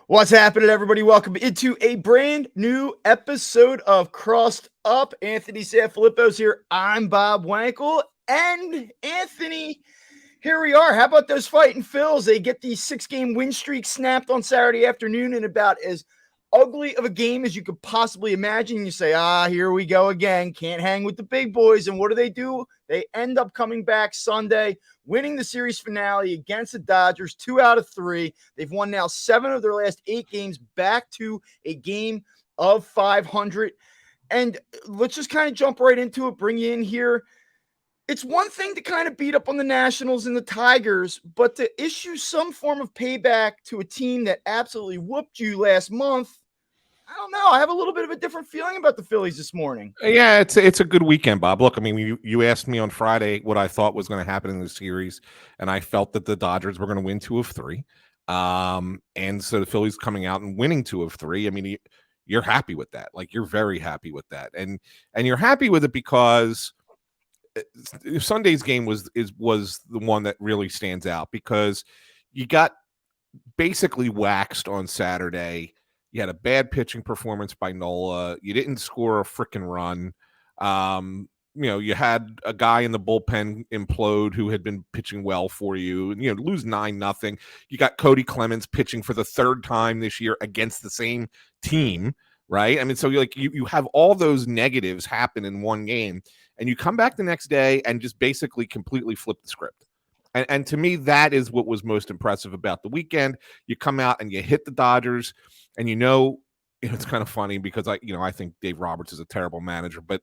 What's happening, everybody? Welcome into a brand new episode of Crossed Up. Anthony Sanfilippo's here. I'm Bob Wankel. And Anthony, here we are. How about those fighting Phils? They get the 6-game win streak snapped on Saturday afternoon in about as ugly of a game as you could possibly imagine. You say, here we go again. Can't hang with the big boys. And what do? They end up coming back Sunday, winning the series finale against the Dodgers, 2 out of 3. They've won now 7 of their last 8 games, back to a game of 500. And let's just kind of jump right into it, bring you in here. It's one thing to kind of beat up on the Nationals and the Tigers, but to issue some form of payback to a team that absolutely whooped you last month, I don't know. I have a little bit of a different feeling about the Phillies this morning. Yeah, it's a good weekend, Bob. Look, I mean, you asked me on Friday what I thought was going to happen in the series, and I felt that the Dodgers were going to win 2 of 3. And so the Phillies coming out and winning 2 of 3. I mean, you're happy with that. Like, you're very happy with that, and you're happy with it because Sunday's game was the one that really stands out because you got basically waxed on Saturday. You had a bad pitching performance by Nola. You didn't score a freaking run. You had a guy in the bullpen implode who had been pitching well for you. Lose 9-0. You got Cody Clemens pitching for the 3rd time this year against the same team, right? I mean, so you have all those negatives happen in one game, and you come back the next day and just basically completely flip the script. And to me, that is what was most impressive about the weekend. You come out and you hit the Dodgers, and it's kind of funny because I think Dave Roberts is a terrible manager, but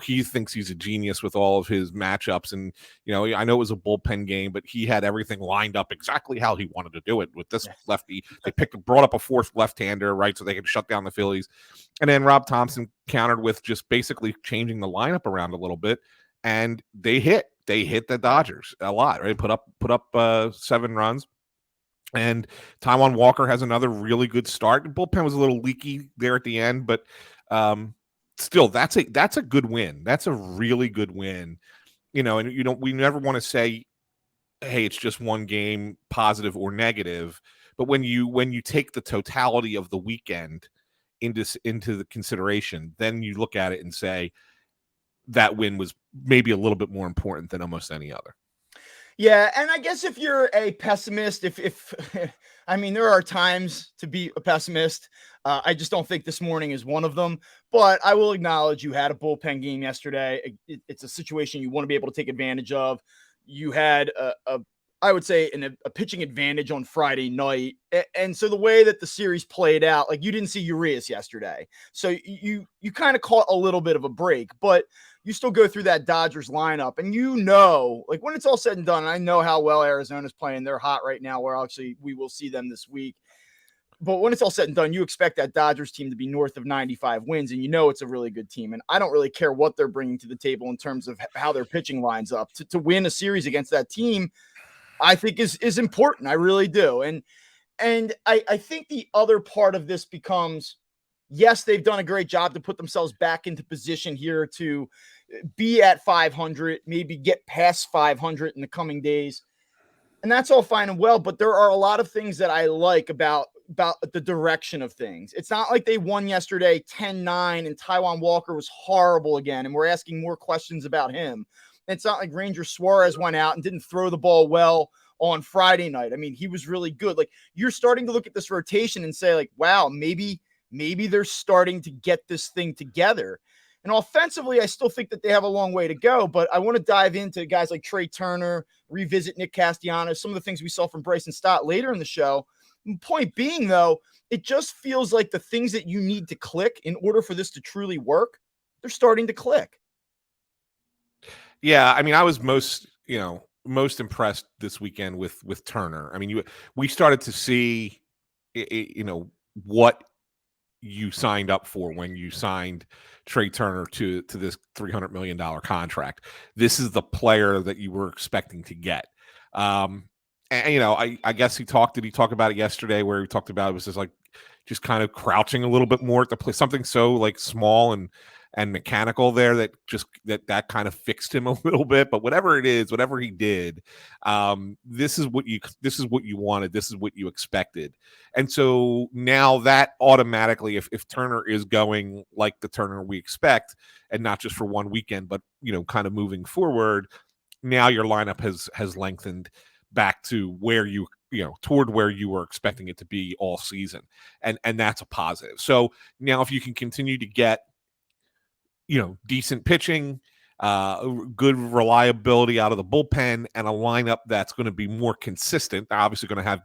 he thinks he's a genius with all of his matchups. And I know it was a bullpen game, but he had everything lined up exactly how he wanted to do it with this lefty. They brought up a 4th left-hander, right, so they could shut down the Phillies. And then Rob Thompson countered with just basically changing the lineup around a little bit, and they hit the Dodgers a lot, right? Put up 7 runs. And Taijuan Walker has another really good start. The bullpen was a little leaky there at the end, but still, that's a good win. That's a really good win. And we never want to say, hey, it's just one game, positive or negative. But when you take the totality of the weekend into the consideration, then you look at it and say that win was maybe a little bit more important than almost any other. Yeah, and I guess if you're a pessimist, if I mean, there are times to be a pessimist. I just don't think this morning is one of them. But I will acknowledge you had a bullpen game yesterday. It's a situation you want to be able to take advantage of. You had I would say a pitching advantage on Friday night. And so the way that the series played out, like, you didn't see Urias yesterday. So you kind of caught a little bit of a break, but you still go through that Dodgers lineup and like, when it's all said and done, I know how well Arizona's playing. They're hot right now, where actually we will see them this week. But when it's all said and done, you expect that Dodgers team to be north of 95 wins, and it's a really good team. And I don't really care what they're bringing to the table in terms of how their pitching lines up. To win a series against that team, I think is important. I really do. And I think the other part of this becomes, yes, they've done a great job to put themselves back into position here to be at 500, maybe get past 500 in the coming days. And that's all fine and well, but there are a lot of things that I like about the direction of things. It's not like they won yesterday 10-9 and Taijuan Walker was horrible again, and we're asking more questions about him. It's not like Ranger Suarez went out and didn't throw the ball well on Friday night. I mean, he was really good. Like, you're starting to look at this rotation and say, like, wow, maybe they're starting to get this thing together. And offensively, I still think that they have a long way to go, but I want to dive into guys like Trea Turner, revisit Nick Castellanos, some of the things we saw from Bryson Stott later in the show. Point being, though, it just feels like the things that you need to click in order for this to truly work, they're starting to click. Yeah, I mean, I was most impressed this weekend with Turner. I mean, we started to see, what you signed up for when you signed Trea Turner to this $300 million contract. This is the player that you were expecting to get. And I guess did he talk about it yesterday, where he talked about it was just kind of crouching a little bit more at the play, something so like small and and mechanical there that kind of fixed him a little bit. But whatever it is, whatever he did, this is what you wanted. This is what you expected. And so now that automatically, if Turner is going like the Turner we expect, and not just for one weekend, but kind of moving forward, now your lineup has lengthened back to where toward where you were expecting it to be all season, and that's a positive. So now if you can continue to get decent pitching, good reliability out of the bullpen, and a lineup that's going to be more consistent. They're obviously going to have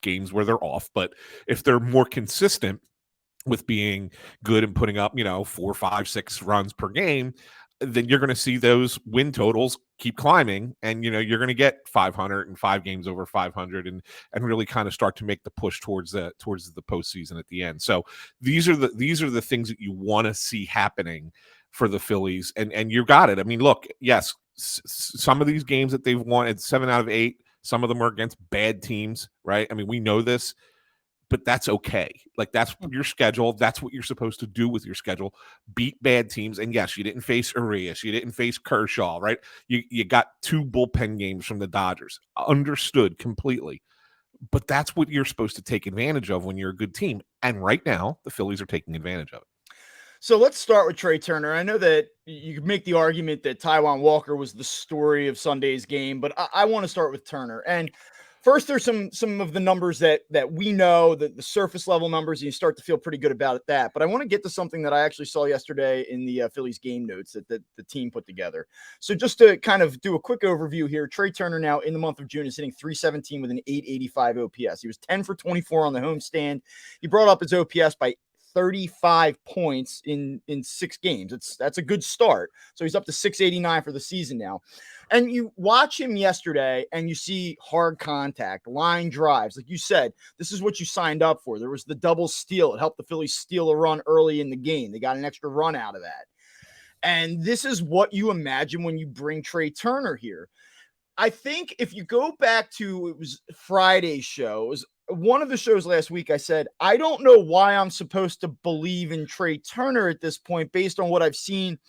games where they're off, but if they're more consistent with being good and putting up 4, 5, 6 runs per game, then you're going to see those win totals keep climbing, and you're going to get 500 and 5 games over 500, and really kind of start to make the push towards the postseason at the end. So these are the things that you want to see happening for the Phillies, and you got it. I mean, look, yes, some of these games that they've won at 7 out of 8, some of them are against bad teams, right? I mean, we know this, but that's okay. Like, that's your schedule. That's what you're supposed to do with your schedule. Beat bad teams. And yes, you didn't face Arias. You didn't face Kershaw, right? You got 2 bullpen games from the Dodgers. Understood completely. But that's what you're supposed to take advantage of when you're a good team. And right now, the Phillies are taking advantage of it. So let's start with Trea Turner. I know that you could make the argument that Taijuan Walker was the story of Sunday's game, but I want to start with Turner. And first, there's some of the numbers that we know, the surface level numbers, and you start to feel pretty good about that. But I want to get to something that I actually saw yesterday in the Phillies game notes that the team put together. So just to kind of do a quick overview here, Trea Turner now in the month of June is hitting .317 with an .885 OPS. He was 10 for 24 on the homestand. He brought up his OPS by 35 points in 6 games. That's a good start. So he's up to 689 for the season now. And you watch him yesterday and you see hard contact, line drives. Like you said, this is what you signed up for. There was the double steal. It helped the Phillies steal a run early in the game. They got an extra run out of that. And this is what you imagine when you bring Trea Turner here. I think if you go back to, it was Friday's show, it was one of the shows last week, I said, I don't know why I'm supposed to believe in Trea Turner at this point based on what I've seen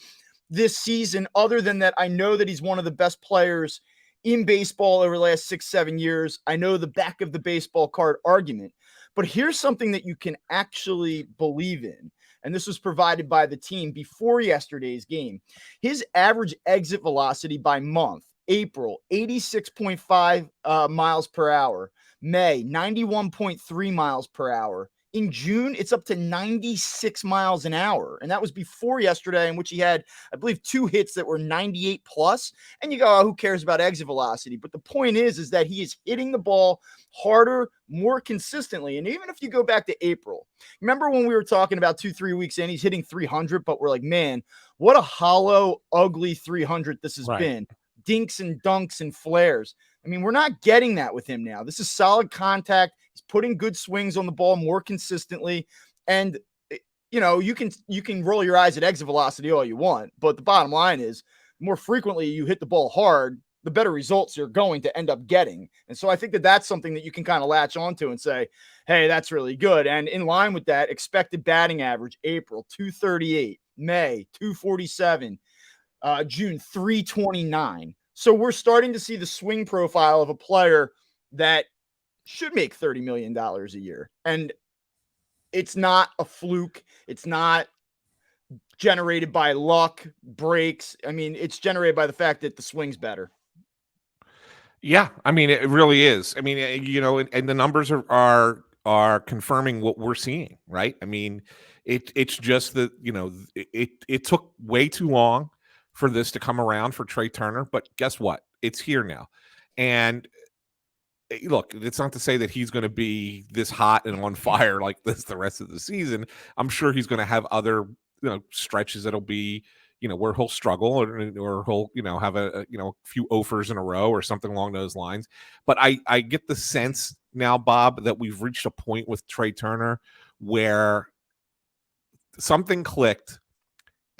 this season, other than that I know that he's one of the best players in baseball over the last 6-7 years. I know the back of the baseball card argument, but here's something that you can actually believe in. And this was provided by the team before yesterday's game. His average exit velocity by month, April, 86.5 miles per hour. May, 91.3 miles per hour. In June, it's up to 96 miles an hour. And that was before yesterday, in which he had, I believe, 2 hits that were 98 plus. And you go, oh, who cares about exit velocity? But the point is that he is hitting the ball harder, more consistently. And even if you go back to April, remember when we were talking about 2-3 weeks in, he's hitting 300, but we're like, man, what a hollow, ugly 300 this has been. Dinks and dunks and flares. I mean, we're not getting that with him now. This is solid contact. He's putting good swings on the ball more consistently. And, you can roll your eyes at exit velocity all you want, but the bottom line is more frequently you hit the ball hard, the better results you're going to end up getting. And so I think that that's something that you can kind of latch onto and say, hey, that's really good. And in line with that, expected batting average, April, 238, May, 247, June, 329. So we're starting to see the swing profile of a player that should make $30 million a year. And it's not a fluke. It's not generated by luck, breaks. I mean, it's generated by the fact that the swing's better. Yeah, I mean, it really is. I mean, and the numbers are confirming what we're seeing, right? I mean, it's just that, it took way too long for this to come around for Trea Turner, but guess what? It's here now. And look, it's not to say that he's going to be this hot and on fire like this the rest of the season. I'm sure he's going to have other, stretches that'll be, where he'll struggle or he'll, have a few offers in a row or something along those lines. But I get the sense now, Bob, that we've reached a point with Trea Turner where something clicked.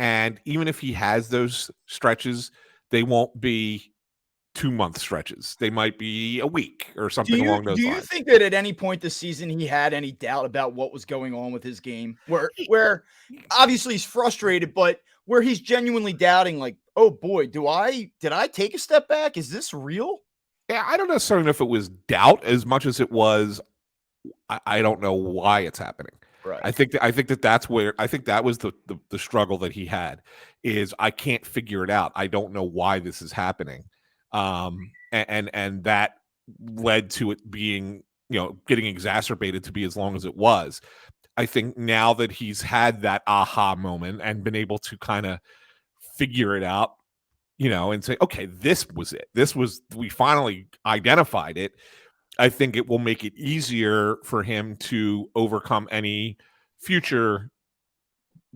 And even if he has those stretches, they won't be 2-month stretches. They might be a week or Do something you along do those you lines. think that at any point this season he had any doubt about what was going on with his game? Where obviously he's frustrated, but where he's genuinely doubting, like, oh boy, did I take a step back? Is this real? Yeah, I don't necessarily know if it was doubt as much as it was I don't know why it's happening. Right. I think that that's where I think that was the struggle that he had is I can't figure it out. I don't know why this is happening, and that led to it being getting exacerbated to be as long as it was. I think now that he's had that aha moment and been able to kind of figure it out, and say, okay, this was it. We finally identified it. I think it will make it easier for him to overcome any future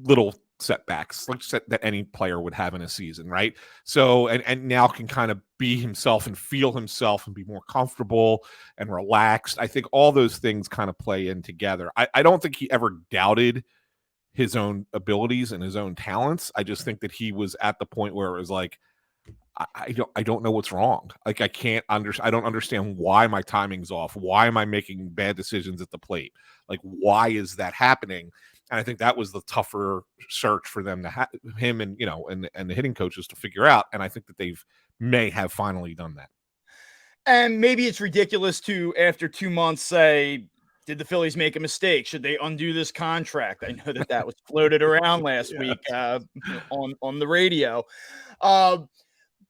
little setbacks like that any player would have in a season, right? So and now can kind of be himself and feel himself and be more comfortable and relaxed. I think all those things kind of play in together. I don't think he ever doubted his own abilities and his own talents. I just think that he was at the point where it was like, I don't know what's wrong. Like I don't understand why my timing's off. Why am I making bad decisions at the plate? Like why is that happening? And I think that was the tougher search for them to him and and the hitting coaches to figure out. And I think that may have finally done that. And maybe it's ridiculous to, after 2 months, say, did the Phillies make a mistake? Should they undo this contract? I know that was floated around last week on the radio.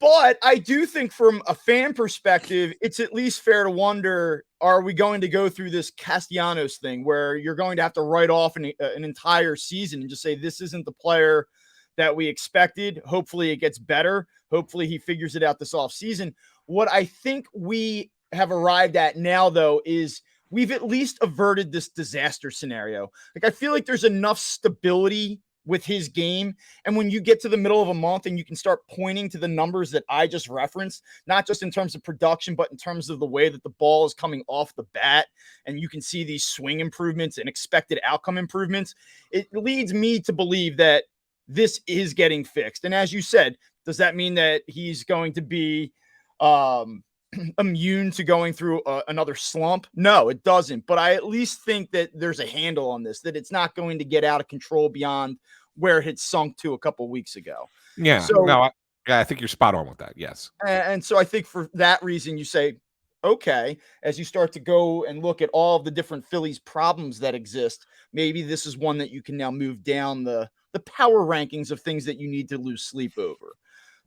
But I do think from a fan perspective, it's at least fair to wonder, are we going to go through this Castellanos thing where you're going to have to write off an entire season and just say, this isn't the player that we expected. Hopefully it gets better. Hopefully he figures it out this offseason. What I think we have arrived at now, though, is we've at least averted this disaster scenario. Like, I feel like there's enough stability with his game. And when you get to the middle of a month and you can start pointing to the numbers that I just referenced, not just in terms of production, but in terms of the way that the ball is coming off the bat, and you can see these swing improvements and expected outcome improvements, it leads me to believe that this is getting fixed. And as you said, does that mean that he's going to be immune to going through another slump? No, it doesn't. But I at least think that there's a handle on this, that it's not going to get out of control beyond where it had sunk to a couple weeks ago. Yeah. So, no, I think you're spot on with that. Yes. and so I think for that reason, you say, okay, as you start to go and look at all of the different Phillies problems that exist, maybe this is one that you can now move down the power rankings of things that you need to lose sleep over.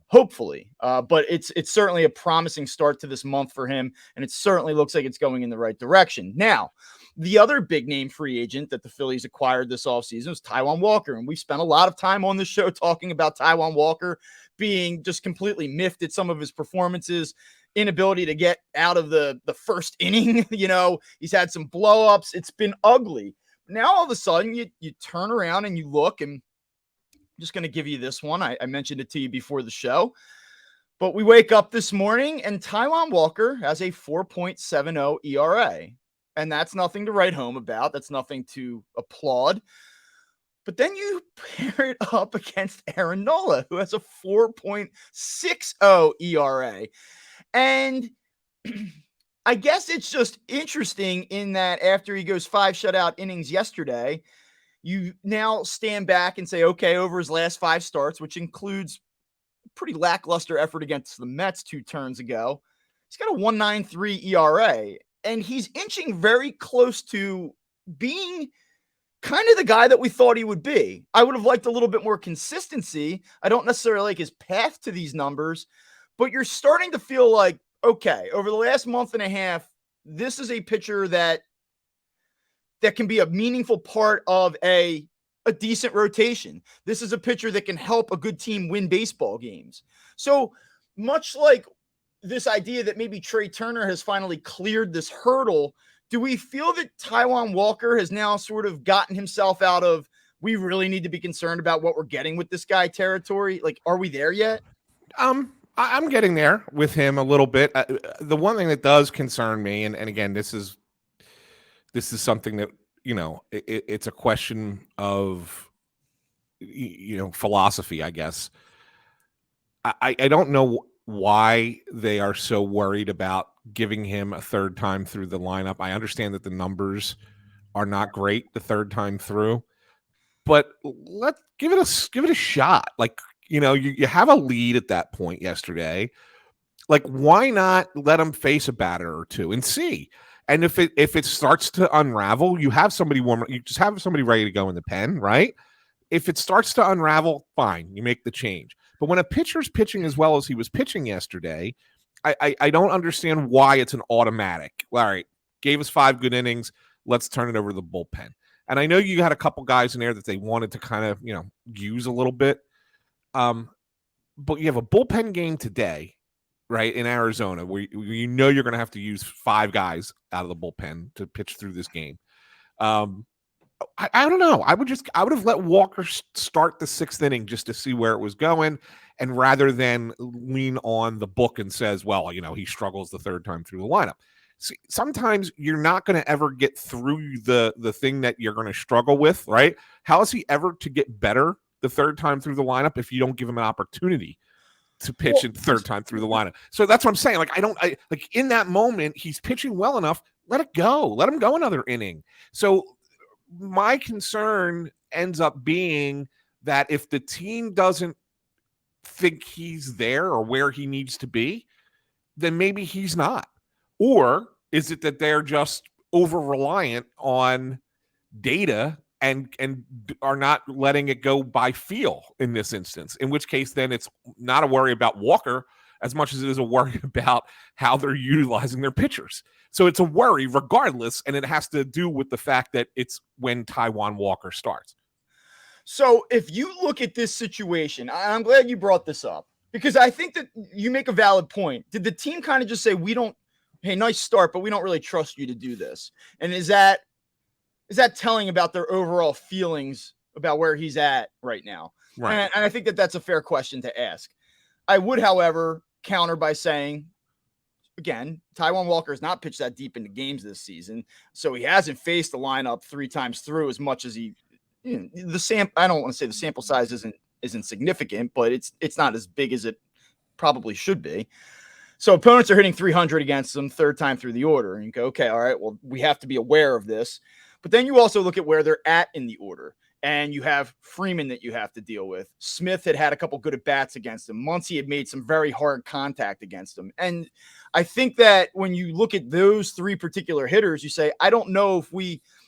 Hopefully, but it's certainly a promising start to this month for him, and it certainly looks like it's going in the right direction. Now, the other big name free agent that the Phillies acquired this offseason was Taijuan Walker, and we spent a lot of time on the show talking about Taijuan Walker being just completely miffed at some of his performances, inability to get out of the first inning. He's had some blow-ups. It's been ugly. Now all of a sudden you turn around and you look, and just going to give you this one. I mentioned it to you before the show, but we wake up this morning and Taijuan Walker has a 4.70 ERA, and that's nothing to write home about. That's nothing to applaud. But then you pair it up against Aaron Nola, who has a 4.60 ERA. And I guess it's just interesting in that after he goes 5 shutout innings yesterday, you now stand back and say, okay, over his last 5 starts, which includes a pretty lackluster effort against the Mets 2 turns ago, he's got a 1.93 ERA, and he's inching very close to being kind of the guy that we thought he would be. I would have liked a little bit more consistency. I don't necessarily like his path to these numbers, but you're starting to feel like, okay, over the last month and a half, this is a pitcher that can be a meaningful part of a decent rotation. This is a pitcher that can help a good team win baseball games. So much like this idea that maybe Trea Turner has finally cleared this hurdle, do we feel that Taijuan Walker has now sort of gotten himself out of, we really need to be concerned about what we're getting with this guy territory? Like, are we there yet? I'm getting there with him a little bit. The one thing that does concern me, and again, this is something that, it's a question of, philosophy, I guess. I don't know why they are so worried about giving him a third time through the lineup. I understand that the numbers are not great the third time through, but let's give it a shot. Like, you have a lead at that point yesterday. Like, why not let him face a batter or two and see? And if it starts to unravel, you have somebody warm. You just have somebody ready to go in the pen, right? If it starts to unravel, fine, you make the change. But when a pitcher's pitching as well as he was pitching yesterday, I don't understand why it's an automatic. All right, gave us 5 good innings. Let's turn it over to the bullpen. And I know you had a couple guys in there that they wanted to kind of, use a little bit. But you have a bullpen game today, right, in Arizona, where you're going to have to use 5 guys out of the bullpen to pitch through this game. I don't know. I would have let Walker start the 6th inning just to see where it was going, and rather than lean on the book and says, well, he struggles the 3rd time through the lineup. See, sometimes you're not going to ever get through the thing that you're going to struggle with, right? How is he ever to get better the 3rd time through the lineup if you don't give him an opportunity to pitch the 3rd time through the lineup? So that's what I'm saying. Like in that moment, he's pitching well enough. Let it go. Let him go another inning. So my concern ends up being that if the team doesn't think he's there or where he needs to be, then maybe he's not. Or is it that they're just over reliant on data and are not letting it go by feel in this instance, in which case then it's not a worry about Walker as much as it is a worry about how they're utilizing their pitchers. So it's a worry regardless, and it has to do with the fact that it's when Taijuan Walker starts. So if you look at this situation, I'm glad you brought this up, because I think that you make a valid point. Did the team kind of just say, hey, nice start, but we don't really trust you to do this? And is that telling about their overall feelings about where he's at right now? Right. And I think that that's a fair question to ask. I would, however, counter by saying, again, Taijuan Walker has not pitched that deep into games this season, so he hasn't faced the lineup 3 times through as much as he. I don't want to say the sample size isn't significant, but it's not as big as it probably should be. So opponents are hitting 300 against them 3rd time through the order, and you go, okay, all right, well, we have to be aware of this. But then you also look at where they're at in the order. And you have Freeman that you have to deal with. Smith had a couple good at-bats against him. Muncy had made some very hard contact against him. And I think that when you look at those 3 particular hitters, you say, I don't know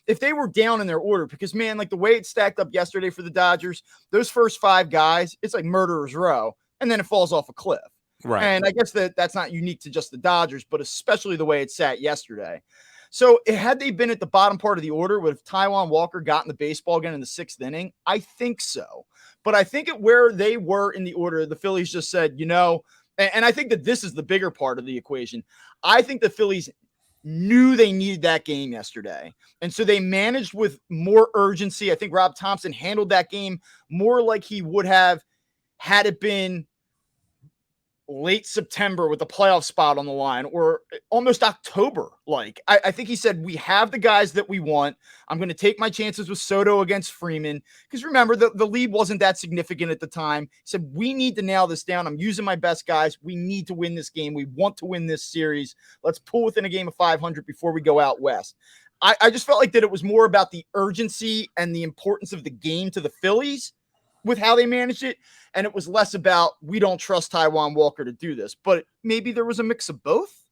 if they were down in their order, because, man, like the way it stacked up yesterday for the Dodgers, those first 5 guys, it's like murderer's row, and then it falls off a cliff. Right. And I guess that's not unique to just the Dodgers, but especially the way it sat yesterday. So had they been at the bottom part of the order, would have Taijuan Walker gotten the baseball again in the 6th inning? I think so. But I think at where they were in the order, the Phillies just said, and I think that this is the bigger part of the equation. I think the Phillies knew they needed that game yesterday. And so they managed with more urgency. I think Rob Thompson handled that game more like he would have had it been late September with the playoff spot on the line, or almost October. Like, I think he said, we have the guys that we want. I'm going to take my chances with Soto against Freeman. Because remember, the lead wasn't that significant at the time. He said, we need to nail this down. I'm using my best guys. We need to win this game. We want to win this series. Let's pull within a game of 500 before we go out west. I just felt like that it was more about the urgency and the importance of the game to the Phillies with how they managed it, and it was less about, we don't trust Taijuan Walker to do this. But maybe there was a mix of both.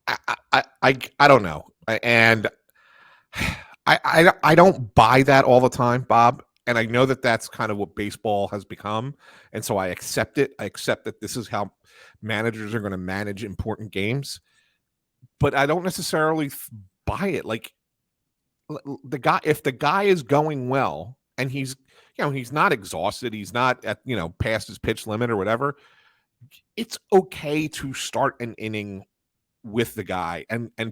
I don't know, and I don't buy that all the time, Bob. And I know that that's kind of what baseball has become, and so I accept it. I accept that this is how managers are going to manage important games, but I don't necessarily buy it. Like, if the guy is going well and he's not exhausted, he's not at past his pitch limit or whatever, it's okay to start an inning with the guy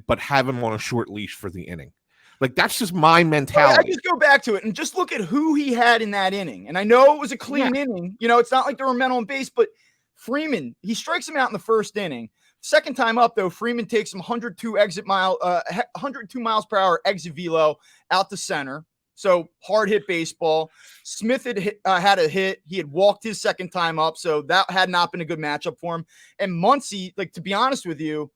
but have him on a short leash for the inning. Like, that's just my mentality. I just go back to it and just look at who he had in that inning. And I know it was a clean inning. It's not like there were men on base, but Freeman, he strikes him out in the 1st inning. 2nd time up, though, Freeman takes him 102 miles per hour exit velo out to center. So hard hit baseball. Smith had a hit. He had walked his second time up, so that had not been a good matchup for him. And Muncy, like, to be honest with you,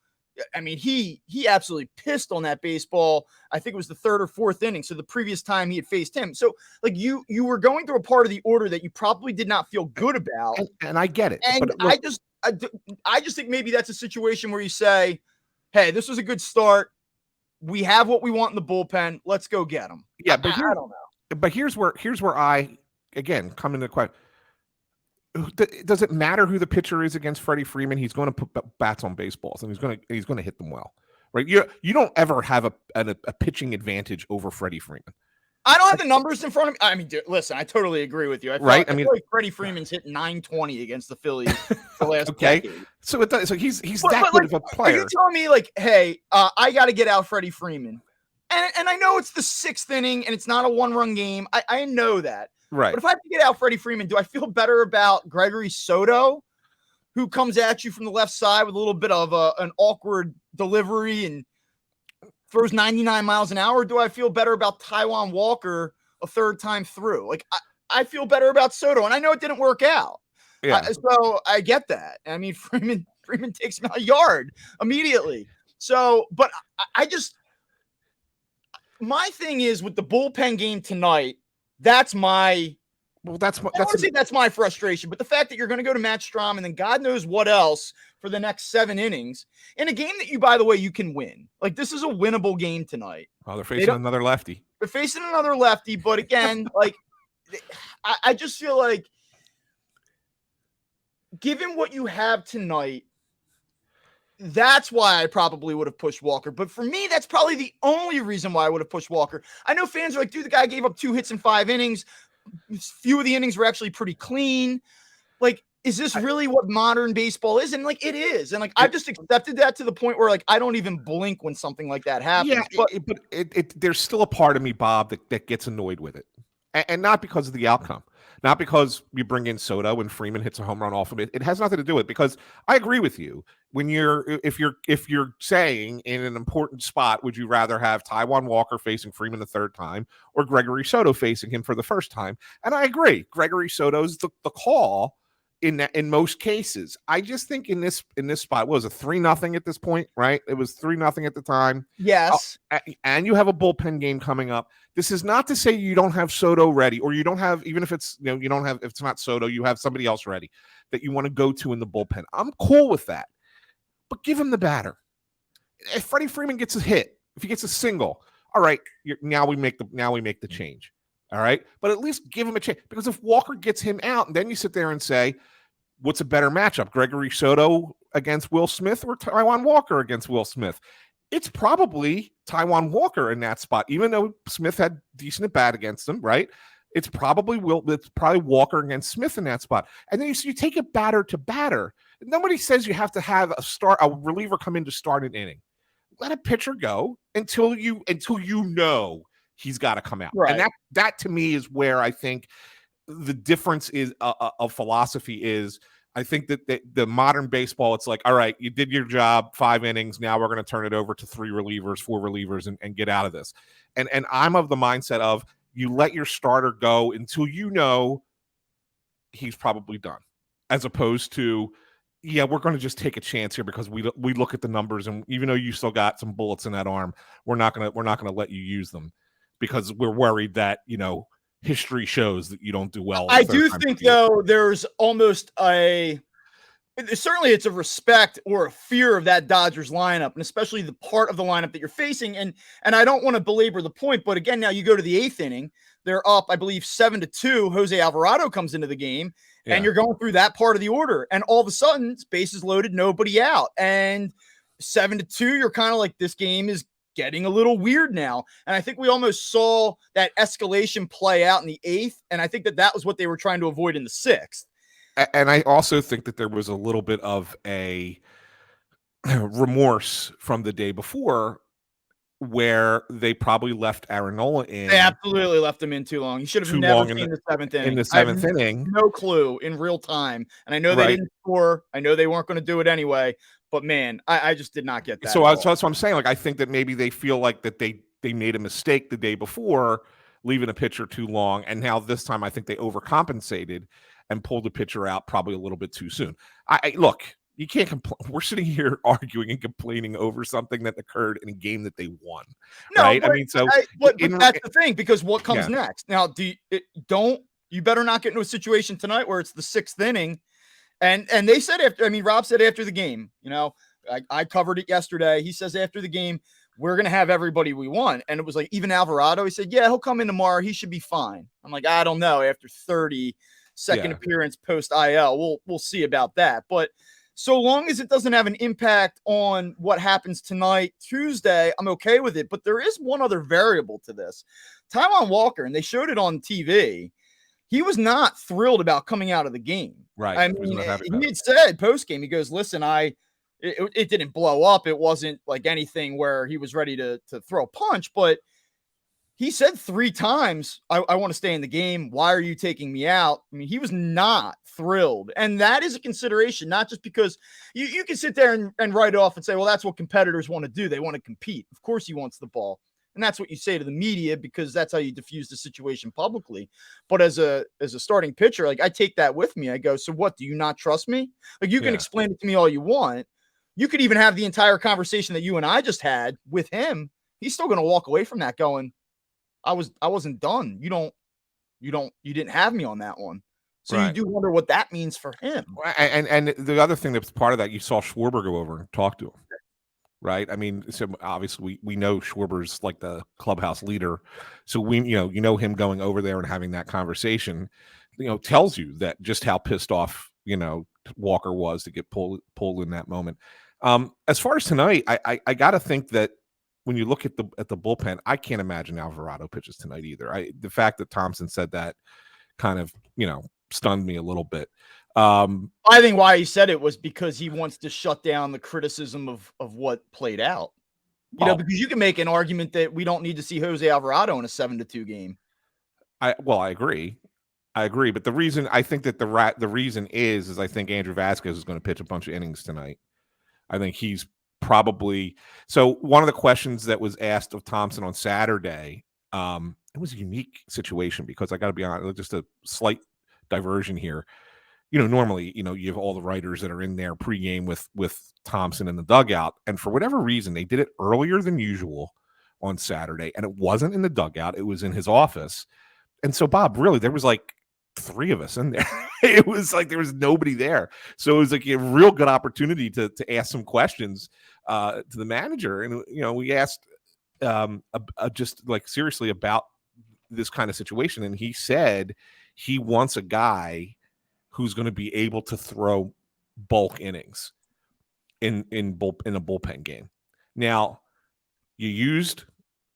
I mean, he absolutely pissed on that baseball. I think it was the third or fourth inning. So the previous time he had faced him. So like you were going through a part of the order that you probably did not feel good about. And I get it. And but look, I just think maybe that's a situation where you say, hey, this was a good start. We have what we want in the bullpen. Let's go get them. Yeah, but I don't know. But here's where I again come into the question. Does it matter who the pitcher is against Freddie Freeman? He's going to put bats on baseballs, and he's going to hit them well, right? You don't ever have a pitching advantage over Freddie Freeman. I don't have the numbers in front of me. I mean, dude, listen, I totally agree with you. I feel like Freddie Freeman's hit 920 against the Phillies the last decade. So he's that good of a player. Are you telling me like, hey, I got to get out Freddie Freeman? And I know it's the sixth inning and it's not a one-run game. I know that. Right. But if I have to get out Freddie Freeman, do I feel better about Gregory Soto, who comes at you from the left side with a little bit of an awkward delivery and throws 99 miles an hour? Or do I feel better about Taijuan Walker a third time through? Like, I feel better about Soto, and I know it didn't work out. Yeah. So I get that. I mean, Freeman takes him a yard immediately. So, but I just – my thing is with the bullpen game tonight, that's my frustration. But the fact that you're going to go to Matt Strom and then God knows what else for the next 7 innings in a game that you, by the way, you can win. Like, this is a winnable game tonight. Oh, they're facing another lefty. They're facing another lefty, but again, like, I just feel like given what you have tonight, that's why I probably would have pushed Walker. But for me, that's probably the only reason why I would have pushed Walker. I know fans are like, dude, the guy gave up 2 hits in 5 innings. Few of the innings were actually pretty clean. Like, is this really what modern baseball is? And like, it is. And like, I've just accepted that to the point where like, I don't even blink when something like that happens. Yeah, but there's still a part of me, Bob, that gets annoyed with it. And not because of the outcome. Not because you bring in Soto and Freeman hits a home run off of it. It has nothing to do with it, because I agree with you. If you're saying in an important spot, would you rather have Taijuan Walker facing Freeman the third time or Gregory Soto facing him for the first time? And I agree. Gregory Soto's the call in most cases. I just think in this spot, what was it, 3-0 at this point, right? It was 3-0 at the time. Yes. And you have a bullpen game coming up. This is not to say you don't have Soto ready, or you don't have, even if it's, you don't have, if it's not Soto, you have somebody else ready that you want to go to in the bullpen. I'm cool with that. But give him the batter. If Freddie Freeman gets a hit, if he gets a single, all right, now we make the change. All right. But at least give him a chance, because if Walker gets him out, and then you sit there and say, what's a better matchup, Gregory Soto against Will Smith or Taijuan Walker against Will Smith? It's probably Taijuan Walker in that spot, even though Smith had decent at bat against him, right? It's probably Walker against Smith in that spot. And then you take it batter to batter. Nobody says you have to have a reliever come in to start an inning. Let a pitcher go until you know he's got to come out. Right. And that to me is where I think the difference is of philosophy is. I think that the modern baseball, it's like, all right, you did your job, 5 innings. Now we're going to turn it over to 3 relievers, 4 relievers, and get out of this. And I'm of the mindset of you let your starter go until you know he's probably done, as opposed to, yeah, we're going to just take a chance here because we look at the numbers, and even though you still got some bullets in that arm, we're not going to let you use them because we're worried that, history shows that you don't do well. I do think, though, there's almost certainly it's a respect or a fear of that Dodgers lineup, and especially the part of the lineup that you're facing. And I don't want to belabor the point, but again, now you go to the 8th inning, they're up, I believe, 7-2. Jose Alvarado comes into the game, and you're going through that part of the order, and all of a sudden, bases loaded, nobody out, and 7-2. You're kind of like, this game is getting a little weird now. And I think we almost saw that escalation play out in the 8th. And I think that was what they were trying to avoid in the 6th. And I also think that there was a little bit of a remorse from the day before where they probably left Aaron Nola in. They absolutely left him in too long. He should have never seen the 7th inning. In the 7th inning. No clue in real time. And I know they didn't score. I know they weren't going to do it anyway. But man, I just did not get that. So that's what I'm saying. Like, I think that maybe they feel like that they made a mistake the day before leaving a pitcher too long. And now this time, I think they overcompensated and pulled the pitcher out probably a little bit too soon. I look, you can't complain. We're sitting here arguing and complaining over something that occurred in a game that they won, No, right? I mean, so but that's the thing, because what comes yeah. next? Now, you better not get into a situation tonight where it's the 6th inning. And they said Rob said after the game, I covered it yesterday. He says after the game, we're going to have everybody we want. And it was like, even Alvarado, he said, yeah, he'll come in tomorrow. He should be fine. I'm like, I don't know. After 32nd appearance post IL, we'll see about that. But so long as it doesn't have an impact on what happens tonight, Tuesday, I'm okay with it. But there is one other variable to this. Taijuan Walker, and they showed it on TV, he was not thrilled about coming out of the game. Right. I mean, he had said post-game, he goes, listen, it didn't blow up. It wasn't like anything where he was ready to throw a punch, but he said 3 times, I want to stay in the game. Why are you taking me out? I mean, he was not thrilled. And that is a consideration, not just because you can sit there and write it off and say, well, that's what competitors want to do. They want to compete. Of course he wants the ball. And that's what you say to the media, because that's how you diffuse the situation publicly. But as a starting pitcher, like, I take that with me. I go, so what? Do you not trust me? Like, you can explain it to me all you want. You could even have the entire conversation that you and I just had with him. He's still going to walk away from that going, I wasn't done. You didn't have me on that one. So right. You do wonder what that means for him. And the other thing that's part of that, you saw Schwarber go over and talk to him. Right. I mean, so obviously we know Schwarber's like the clubhouse leader. So we, him going over there and having that conversation, tells you that just how pissed off, Walker was to get pulled in that moment. As far as tonight, I got to think that when you look at the bullpen, I can't imagine Alvarado pitches tonight either. The fact that Thompson said that kind of, stunned me a little bit. I think why he said it was because he wants to shut down the criticism of what played out. Because you can make an argument that we don't need to see Jose Alvarado in a 7-2 game. I agree. But the reason I think that the reason is I think Andrew Vasquez is going to pitch a bunch of innings tonight. I think he's probably, so one of the questions that was asked of Thompson on Saturday, it was a unique situation because I got to be honest, just a slight diversion here. Normally, you have all the writers that are in there pregame with Thompson in the dugout. And for whatever reason, they did it earlier than usual on Saturday. And it wasn't in the dugout. It was in his office. And so, Bob, really, there was like 3 of us in there. It was like there was nobody there. So it was like a real good opportunity to ask some questions to the manager. And, we asked just like seriously about this kind of situation. And he said he wants a guy who's going to be able to throw bulk innings in a bullpen game. Now, you used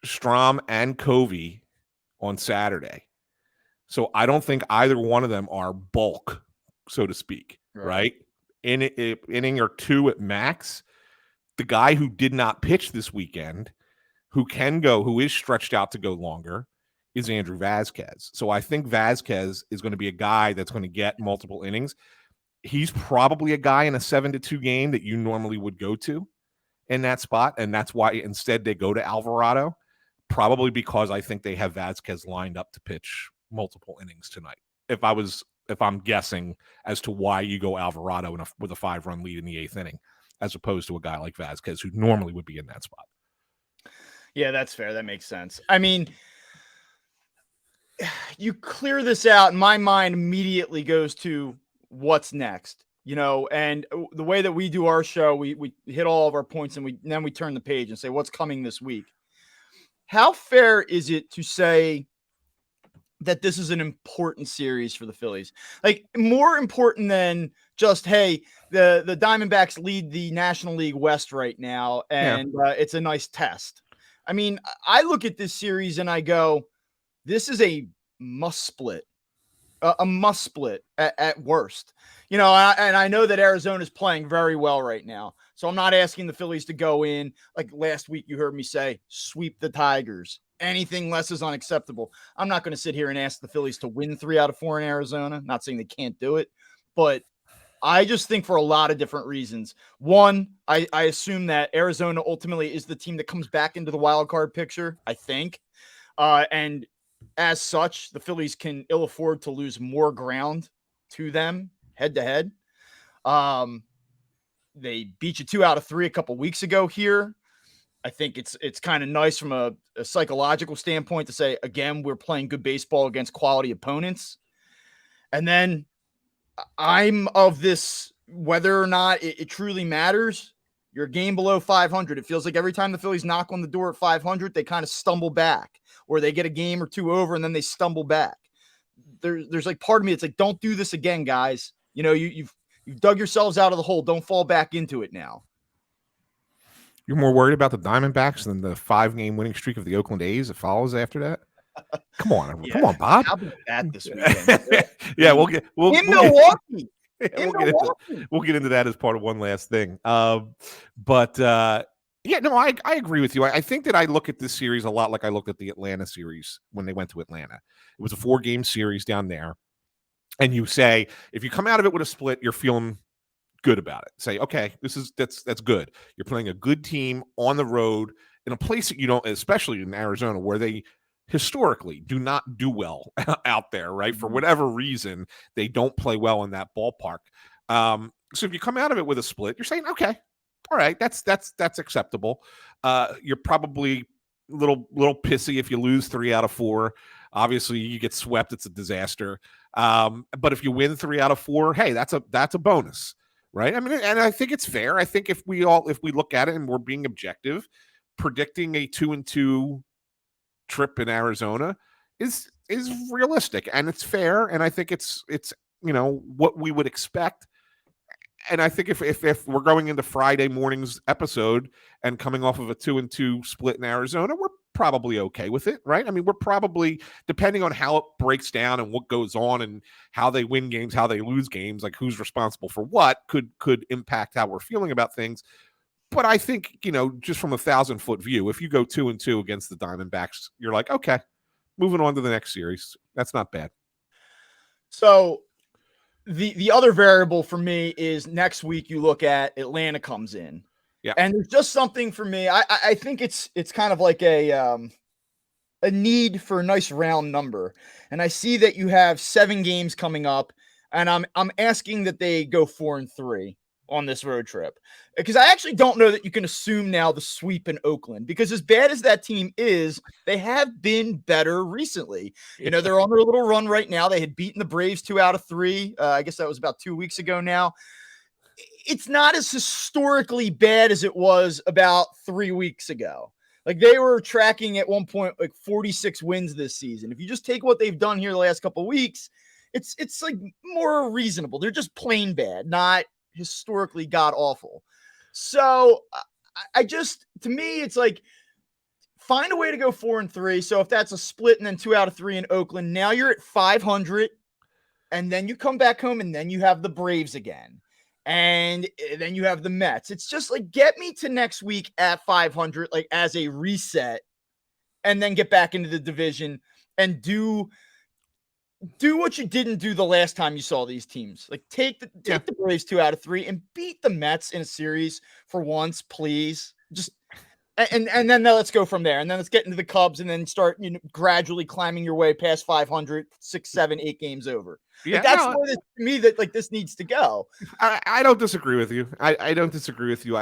Strom and Covey on Saturday. So I don't think either one of them are bulk, so to speak, right? In inning or 2 at max. The guy who did not pitch this weekend, who is stretched out to go longer, is Andrew Vasquez. So I think Vasquez is going to be a guy that's going to get multiple innings. He's probably a guy in a 7-2 game that you normally would go to in that spot. And that's why instead they go to Alvarado, probably because I think they have Vasquez lined up to pitch multiple innings tonight. If I'm guessing as to why you go Alvarado with a 5-run lead in the 8th inning, as opposed to a guy like Vasquez who normally would be in that spot. Yeah, that's fair. That makes sense. I mean, you clear this out, and my mind immediately goes to what's next, and the way that we do our show, we hit all of our points and then we turn the page and say, what's coming this week? How fair is it to say that this is an important series for the Phillies? Like, more important than just, hey, the Diamondbacks lead the National League West right now, and it's a nice test. I mean, I look at this series and I go, this is a must split, at worst, and I know that Arizona is playing very well right now. So I'm not asking the Phillies to go in like last week. You heard me say, sweep the Tigers. Anything less is unacceptable. I'm not going to sit here and ask the Phillies to win 3 out of 4 in Arizona. Not saying they can't do it, but I just think for a lot of different reasons. One, I assume that Arizona ultimately is the team that comes back into the wild card picture, I think. And as such, the Phillies can ill afford to lose more ground to them head to head. They beat you 2 out of 3 a couple weeks ago here. I think it's kind of nice from a psychological standpoint to say, again, we're playing good baseball against quality opponents. And then I'm of this, whether or not it truly matters, you're a game below 500. It feels like every time the Phillies knock on the door at 500, they kind of stumble back, or they get a game or two over and then they stumble back. There's like part of me, it's like, don't do this again, guys. You've dug yourselves out of the hole. Don't fall back into it now. You're more worried about the Diamondbacks than the 5-game winning streak of the Oakland A's that follows after that? Come on, Bob. How about that this weekend? Yeah, we'll Milwaukee. We'll get into that as part of one last thing. I agree with you. I think that I look at this series a lot like I looked at the Atlanta series when they went to Atlanta. It was a 4-game series down there. And you say, if you come out of it with a split, you're feeling good about it. Say, okay, that's good. You're playing a good team on the road in a place that you don't, especially in Arizona, where they historically do not do well out there, right? For whatever reason, they don't play well in that ballpark. So if you come out of it with a split, you're saying, okay, all right, that's acceptable. You're probably a little pissy if you lose 3 out of 4. Obviously, you get swept; it's a disaster. But if you win 3 out of 4, hey, that's a bonus, right? I mean, and I think it's fair. I think if we look at it and we're being objective, predicting a 2-2 trip in Arizona is realistic and it's fair, and I think it's what we would expect. And I think if we're going into Friday morning's episode and coming off of a 2-2 split in Arizona, we're probably okay with it, right? I mean, we're probably, depending on how it breaks down and what goes on and how they win games, how they lose games, like who's responsible for what could impact how we're feeling about things. But I think, just from a 1,000-foot view, if you go 2-2 against the Diamondbacks, you're like, okay, moving on to the next series. That's not bad. So the other variable for me is next week you look at Atlanta comes in. Yeah. And there's just something for me. I think it's kind of like a need for a nice round number. And I see that you have 7 games coming up, and I'm asking that they go 4-3 on this road trip, because I actually don't know that you can assume now the sweep in Oakland, because as bad as that team is, they have been better recently. They're on their little run right now. They had beaten the Braves 2 out of 3. I guess that was about 2 weeks ago now. It's not as historically bad as it was about 3 weeks ago. Like, they were tracking at one point like 46 wins this season. If you just take what they've done here the last couple of weeks, it's like more reasonable. They're just plain bad, not historically god awful. So to me, it's like, find a way to go 4-3. So if that's a split and then 2 out of 3 in Oakland, now you're at 500, and then you come back home and then you have the Braves again. And then you have the Mets. It's just like, get me to next week at 500, like as a reset, and then get back into the division and do what you didn't do the last time you saw these teams. Like, take the Braves 2 out of 3 and beat the Mets in a series for once, please. Just and then let's go from there. And then let's get into the Cubs and then start gradually climbing your way past 500, 6, 7, 8 games over. Yeah, like, that's where to me that like this needs to go. I don't disagree with you. I don't disagree with you.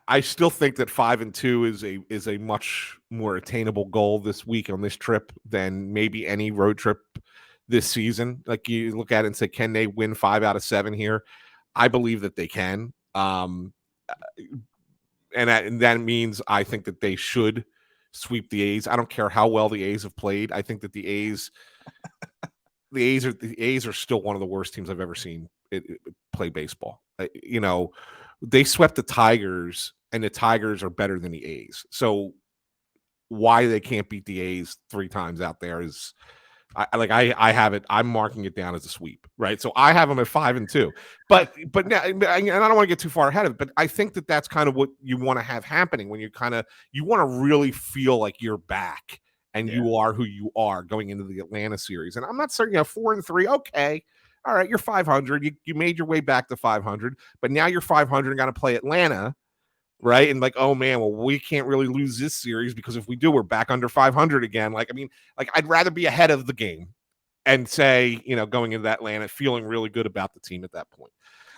I still think that 5-2 is a much more attainable goal this week on this trip than maybe any road trip this season. Like, you look at it and say, can they win 5 out of 7 here? I believe that they can. And that means I think that they should sweep the A's. I don't care how well the A's have played. I think that the A's are still one of the worst teams I've ever seen play baseball. They swept the Tigers, and the Tigers are better than the A's. So why they can't beat the A's 3 times out there is, I have it. I'm marking it down as a sweep, right? So I have them at 5-2, but now, and I don't want to get too far ahead of it, but I think that that's kind of what you want to have happening when you want to really feel like you're back and you are who you are going into the Atlanta series. And I'm not certain, 4-3, okay, all right, you're 500. You made your way back to 500, but now you're 500 and got to play Atlanta. right? And like, oh man, well, we can't really lose this series because if we do, we're back under 500 again. Like, I mean, like I'd rather be ahead of the game and say, going into that Atlanta, feeling really good about the team at that point.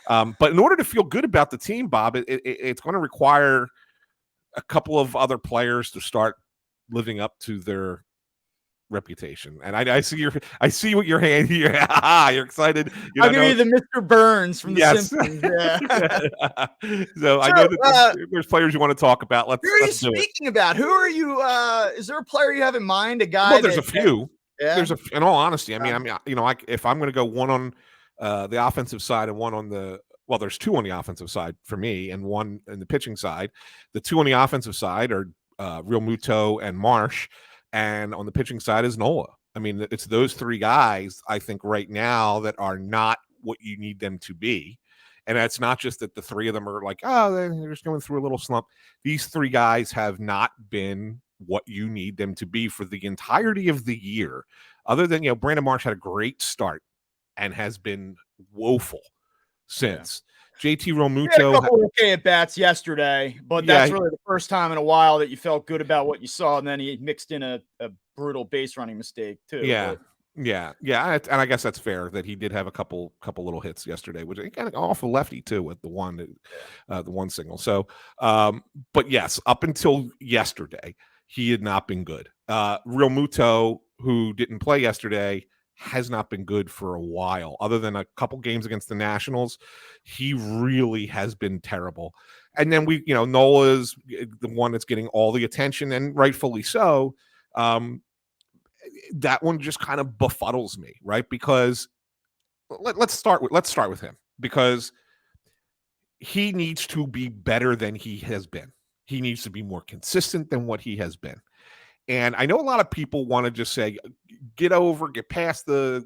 But in order to feel good about the team, Bob, it's going to require a couple of other players to start living up to their reputation. And I see what you're hand here. You're excited. I'll give you the Mr. Burns from The Yes. Simpsons. Yeah. So I know that there's players you want to talk about. Who are you speaking about? Who are you? Is there a player you have in mind? A guy? Well, there's a few. Yeah. In all honesty, I mean, if I'm going to go one on the offensive side and one on there's two on the offensive side for me and one in the pitching side. The two on the offensive side are Real Muto and Marsh, and on the pitching side is Nola. I mean, it's those three guys, I think, right now that are not what you need them to be. And it's not just that the three of them are like, oh, they're just going through a little slump. These three guys have not been what you need them to be for the entirety of the year. Other than, Brandon Marsh had a great start and has been woeful since. JT Realmuto had a couple okay at bats yesterday, but that's really the first time in a while that you felt good about what you saw, and then he mixed in a brutal base running mistake too. Yeah, and I guess that's fair that he did have a couple little hits yesterday, which he kind of off a lefty too with the one single. So, but yes, up until yesterday, he had not been good. Realmuto, who didn't play yesterday, has not been good for a while. Other than a couple games against the Nationals, he really has been terrible. And then Nola's the one that's getting all the attention, and rightfully so. That one just kind of befuddles me, right? Because let's start with him, because he needs to be better than he has been. He needs to be more consistent than what he has been. And I know a lot of people want to just say, get past the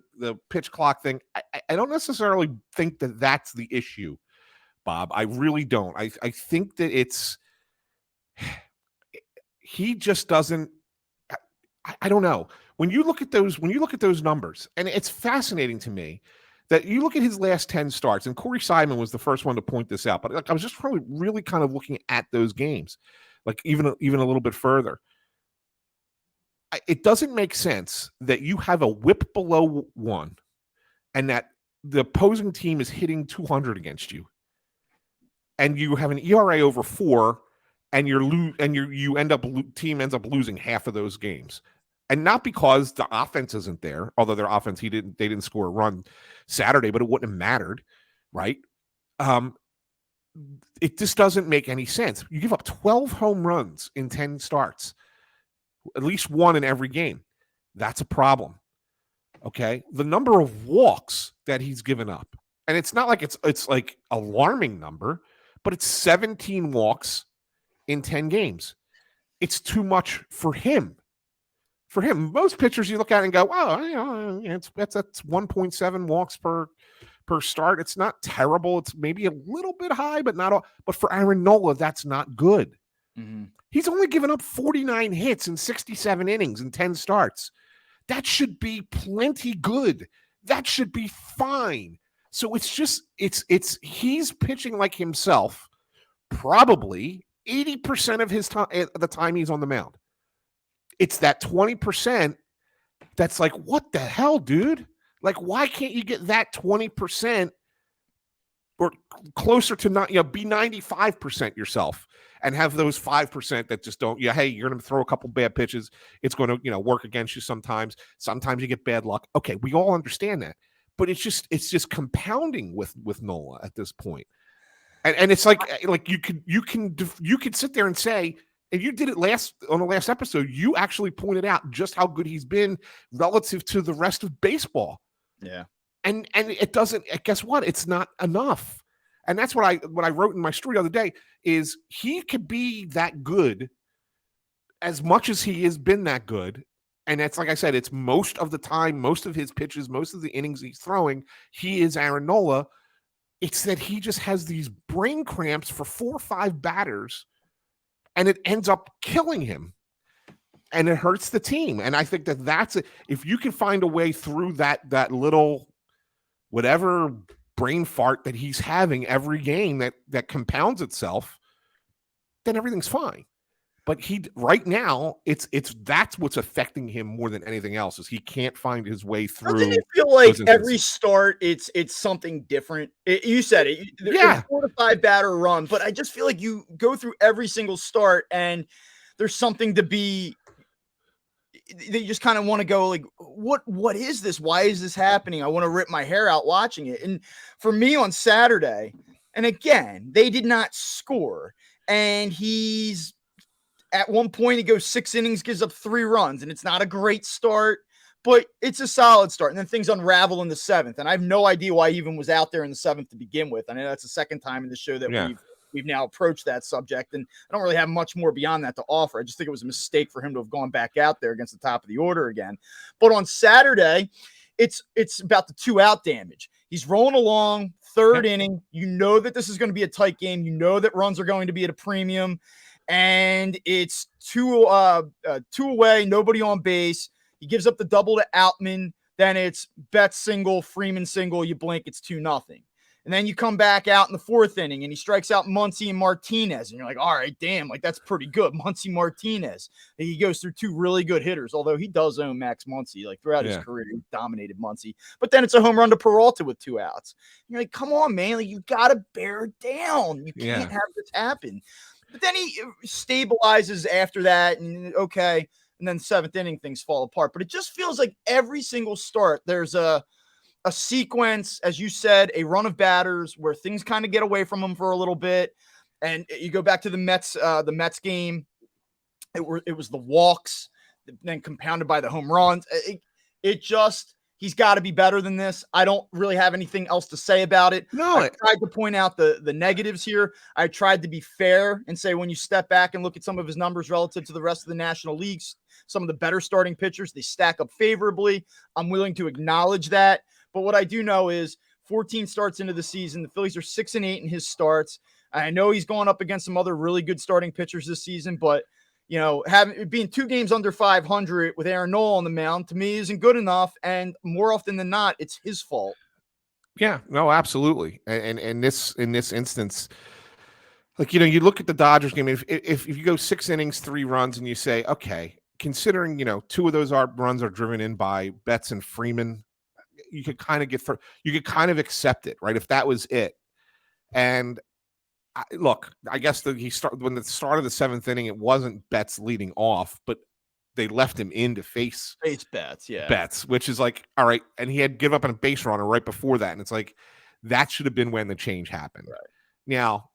pitch clock thing. I don't necessarily think that that's the issue, Bob. I really don't. I think that he just doesn't. I don't know. When you look at those numbers, and it's fascinating to me that you look at his last 10 starts, and Corey Simon was the first one to point this out. But I was just really kind of looking at those games, like even a little bit further. It doesn't make sense that you have a whip below 1 and that the opposing team is hitting 200 against you, and you have an ERA over 4, and team ends up losing half of those games. And not because the offense isn't there, although their offense, they didn't score a run Saturday, but it wouldn't have mattered, right? It just doesn't make any sense. You give up 12 home runs in 10 starts. At least one in every game. That's a problem. Okay. The number of walks that he's given up, and it's not like it's like alarming number, but it's 17 walks in 10 games. It's too much for him. For him, most pitchers you look at and go, oh, that's 1.7 walks per start. It's not terrible. It's maybe a little bit high, but not all. But for Aaron Nola, that's not good. Mm-hmm. He's only given up 49 hits in 67 innings and 10 starts. That should be plenty good. That should be fine. So he's pitching like himself probably 80% of his time at the time he's on the mound. It's that 20% that's like, what the hell, dude? Like, why can't you get that 20% or closer to not, be 95% yourself and have those 5% that just don't, hey, you're going to throw a couple bad pitches. It's going to, work against you sometimes. Sometimes you get bad luck. Okay, we all understand that. But it's just compounding with Nola at this point. And it's like you could sit there and say, and you did it on the last episode, you actually pointed out just how good he's been relative to the rest of baseball. Yeah. And it doesn't, guess what? It's not enough. And that's what I wrote in my story the other day is he could be that good as much as he has been that good. And that's, like I said, it's most of the time, most of his pitches, most of the innings he's throwing, he is Aaron Nola. It's that he just has these brain cramps for 4 or 5 batters, and it ends up killing him. And it hurts the team. And I think that's it. If you can find a way through that little whatever brain fart that he's having every game that compounds itself, then everything's fine. But right now, that's what's affecting him more than anything else is he can't find his way through. Doesn't it feel like every start it's something different? You said it. There's 4 to 5 batter run, but I just feel like you go through every single start and there's something to be. They just kind of want to go like, what is this? Why is this happening? I want to rip my hair out watching it. And for me on Saturday, and again, they did not score, and he's. At one point, he goes 6 innings, gives up 3 runs, and it's not a great start, but it's a solid start. And then things unravel in the 7th, and I have no idea why he even was out there in the 7th to begin with. I know that's the second time in the show that we've now approached that subject, and I don't really have much more beyond that to offer. I just think it was a mistake for him to have gone back out there against the top of the order again. But on Saturday, it's about the 2-out damage. He's rolling along, 3rd inning. You know that this is going to be a tight game. You know that runs are going to be at a premium. And it's 2 away, nobody on base. He gives up the double to Outman. Then it's Betts single, Freeman single. You blink, it's 2-0. And then you come back out in the 4th inning and he strikes out Muncy and Martinez. And you're like, all right, damn, like that's pretty good. Muncy Martinez. And he goes through 2 really good hitters, although he does own Max Muncy. Like throughout his career, he dominated Muncy. But then it's a home run to Peralta with 2 outs. And you're like, come on, man. Like you got to bear down. You can't have this happen. But then he stabilizes after that, and okay, and then 7th inning, things fall apart. But it just feels like every single start, there's a sequence, as you said, a run of batters where things kind of get away from him for a little bit. And you go back to the Mets game. It was the walks, then compounded by the home runs. It just... He's got to be better than this. I don't really have anything else to say about it. No, I tried to point out the negatives here. I tried to be fair and say when you step back and look at some of his numbers relative to the rest of the National Leagues, some of the better starting pitchers, they stack up favorably. I'm willing to acknowledge that. But what I do know is 14 starts into the season, the Phillies are 6-8 in his starts. I know he's going up against some other really good starting pitchers this season, but you know, being 2 games under 500 with Aaron Nola on the mound to me isn't good enough. And more often than not, it's his fault. Yeah, no, absolutely. And in this instance, like, you know, you look at the Dodgers game, if you go 6 innings, 3 runs, and you say, okay, considering, you know, 2 of those runs are driven in by Betts and Freeman, you could kind of accept it, right? If that was it. And look, I guess when the start of the 7th inning, it wasn't Betts leading off, but they left him in to face Betts, which is like, all right. And he had given up on a base runner right before that. And it's like, that should have been when the change happened. Right. Now,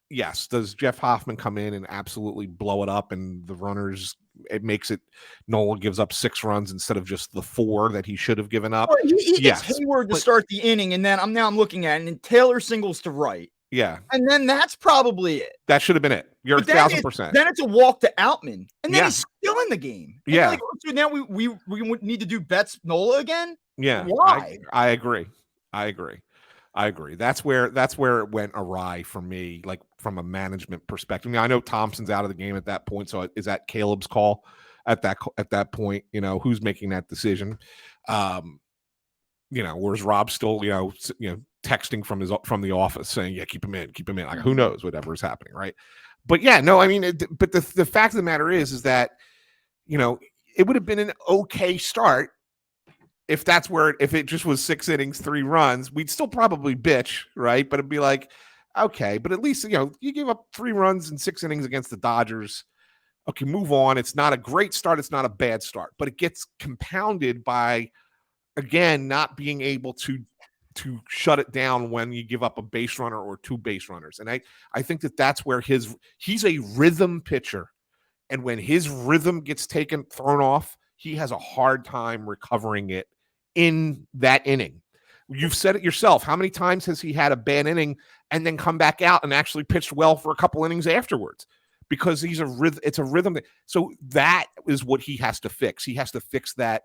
yes, does Jeff Hoffman come in and absolutely blow it up and the runners, it makes it, Nola gives up 6 runs instead of just the 4 that he should have given up. Well, he gets Hayward to start the inning, and then I'm looking at it, and Taylor singles to right. Yeah. And then that's probably it. That should have been it. You're 1,000%. Then it's a walk to Outman. And then he's still in the game. And yeah. Like, so now we need to do Betts Nola again? Yeah. Why? I agree. That's where it went awry for me, like from a management perspective. I mean, I know Thompson's out of the game at that point. So is that Caleb's call at that point? You know, who's making that decision? You know, whereas Rob's still, you know, texting from the office saying, yeah, keep him in. Like, who knows whatever is happening. Right. But yeah, no, I mean, but the fact of the matter is that, you know, it would have been an okay start if it just was 6 innings, 3 runs, we'd still probably bitch. Right. But it'd be like, okay, but at least, you know, you gave up 3 runs in 6 innings against the Dodgers. Okay, move on. It's not a great start. It's not a bad start, but it gets compounded by, again, not being able to shut it down when you give up a base runner or 2 base runners. And I think that's where he's a rhythm pitcher. And when his rhythm gets thrown off, he has a hard time recovering it in that inning. You've said it yourself. How many times has he had a bad inning and then come back out and actually pitched well for a couple innings afterwards? Because it's a rhythm. So that is what he has to fix. He has to fix that.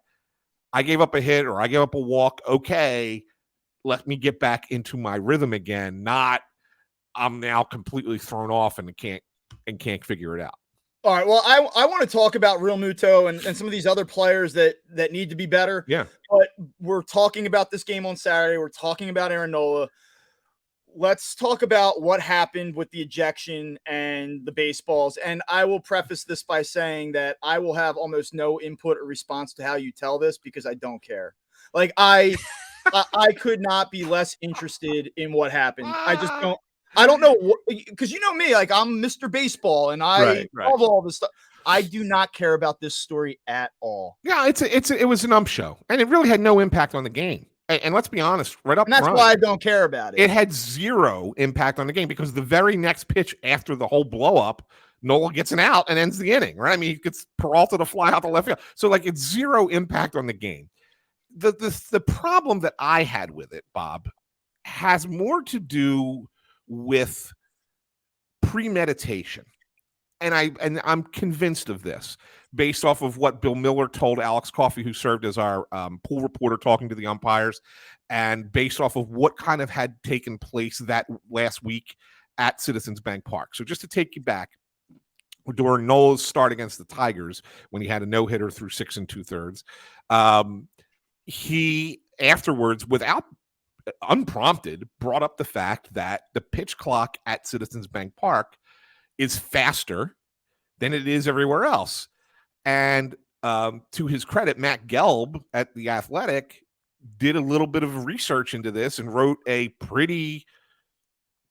I gave up a hit or I gave up a walk. Okay, let me get back into my rhythm again. Not I'm now completely thrown off and can't figure it out. All right. Well, I want to talk about Real Muto and some of these other players that need to be better. Yeah. But we're talking about this game on Saturday. We're talking about Aaron Nola. let's talk about what happened with the ejection and the baseballs. And I will preface this by saying that I will have almost no input or response to how you tell this because I don't care. Like I could not be less interested in what happened. I just don't. I don't know because you know me, like I'm Mr. Baseball and I Right. love all this stuff. I do not care about this story at all. Yeah, it was an ump show, and it really had no impact on the game. And let's be honest, right up And that's front, why I don't care about it. it had zero impact on the game because the very next pitch after the whole blow up, Nola gets an out and ends the inning. Right? I mean, he gets Peralta to fly out the left field, so like it's zero impact on the game. The problem that I had with it, Bob, has more to do with premeditation. And I'm convinced of this based off of what Bill Miller told Alex Coffey, who served as our pool reporter talking to the umpires, and based off of what kind of had taken place that last week at Citizens Bank Park. So just to take you back, during Nola's start against the Tigers, when he had a no-hitter through 6 2/3, he afterwards, without unprompted, brought up the fact that the pitch clock at Citizens Bank Park is faster than it is everywhere else. And to his credit, Matt Gelb at The Athletic did a little bit of research into this and wrote a pretty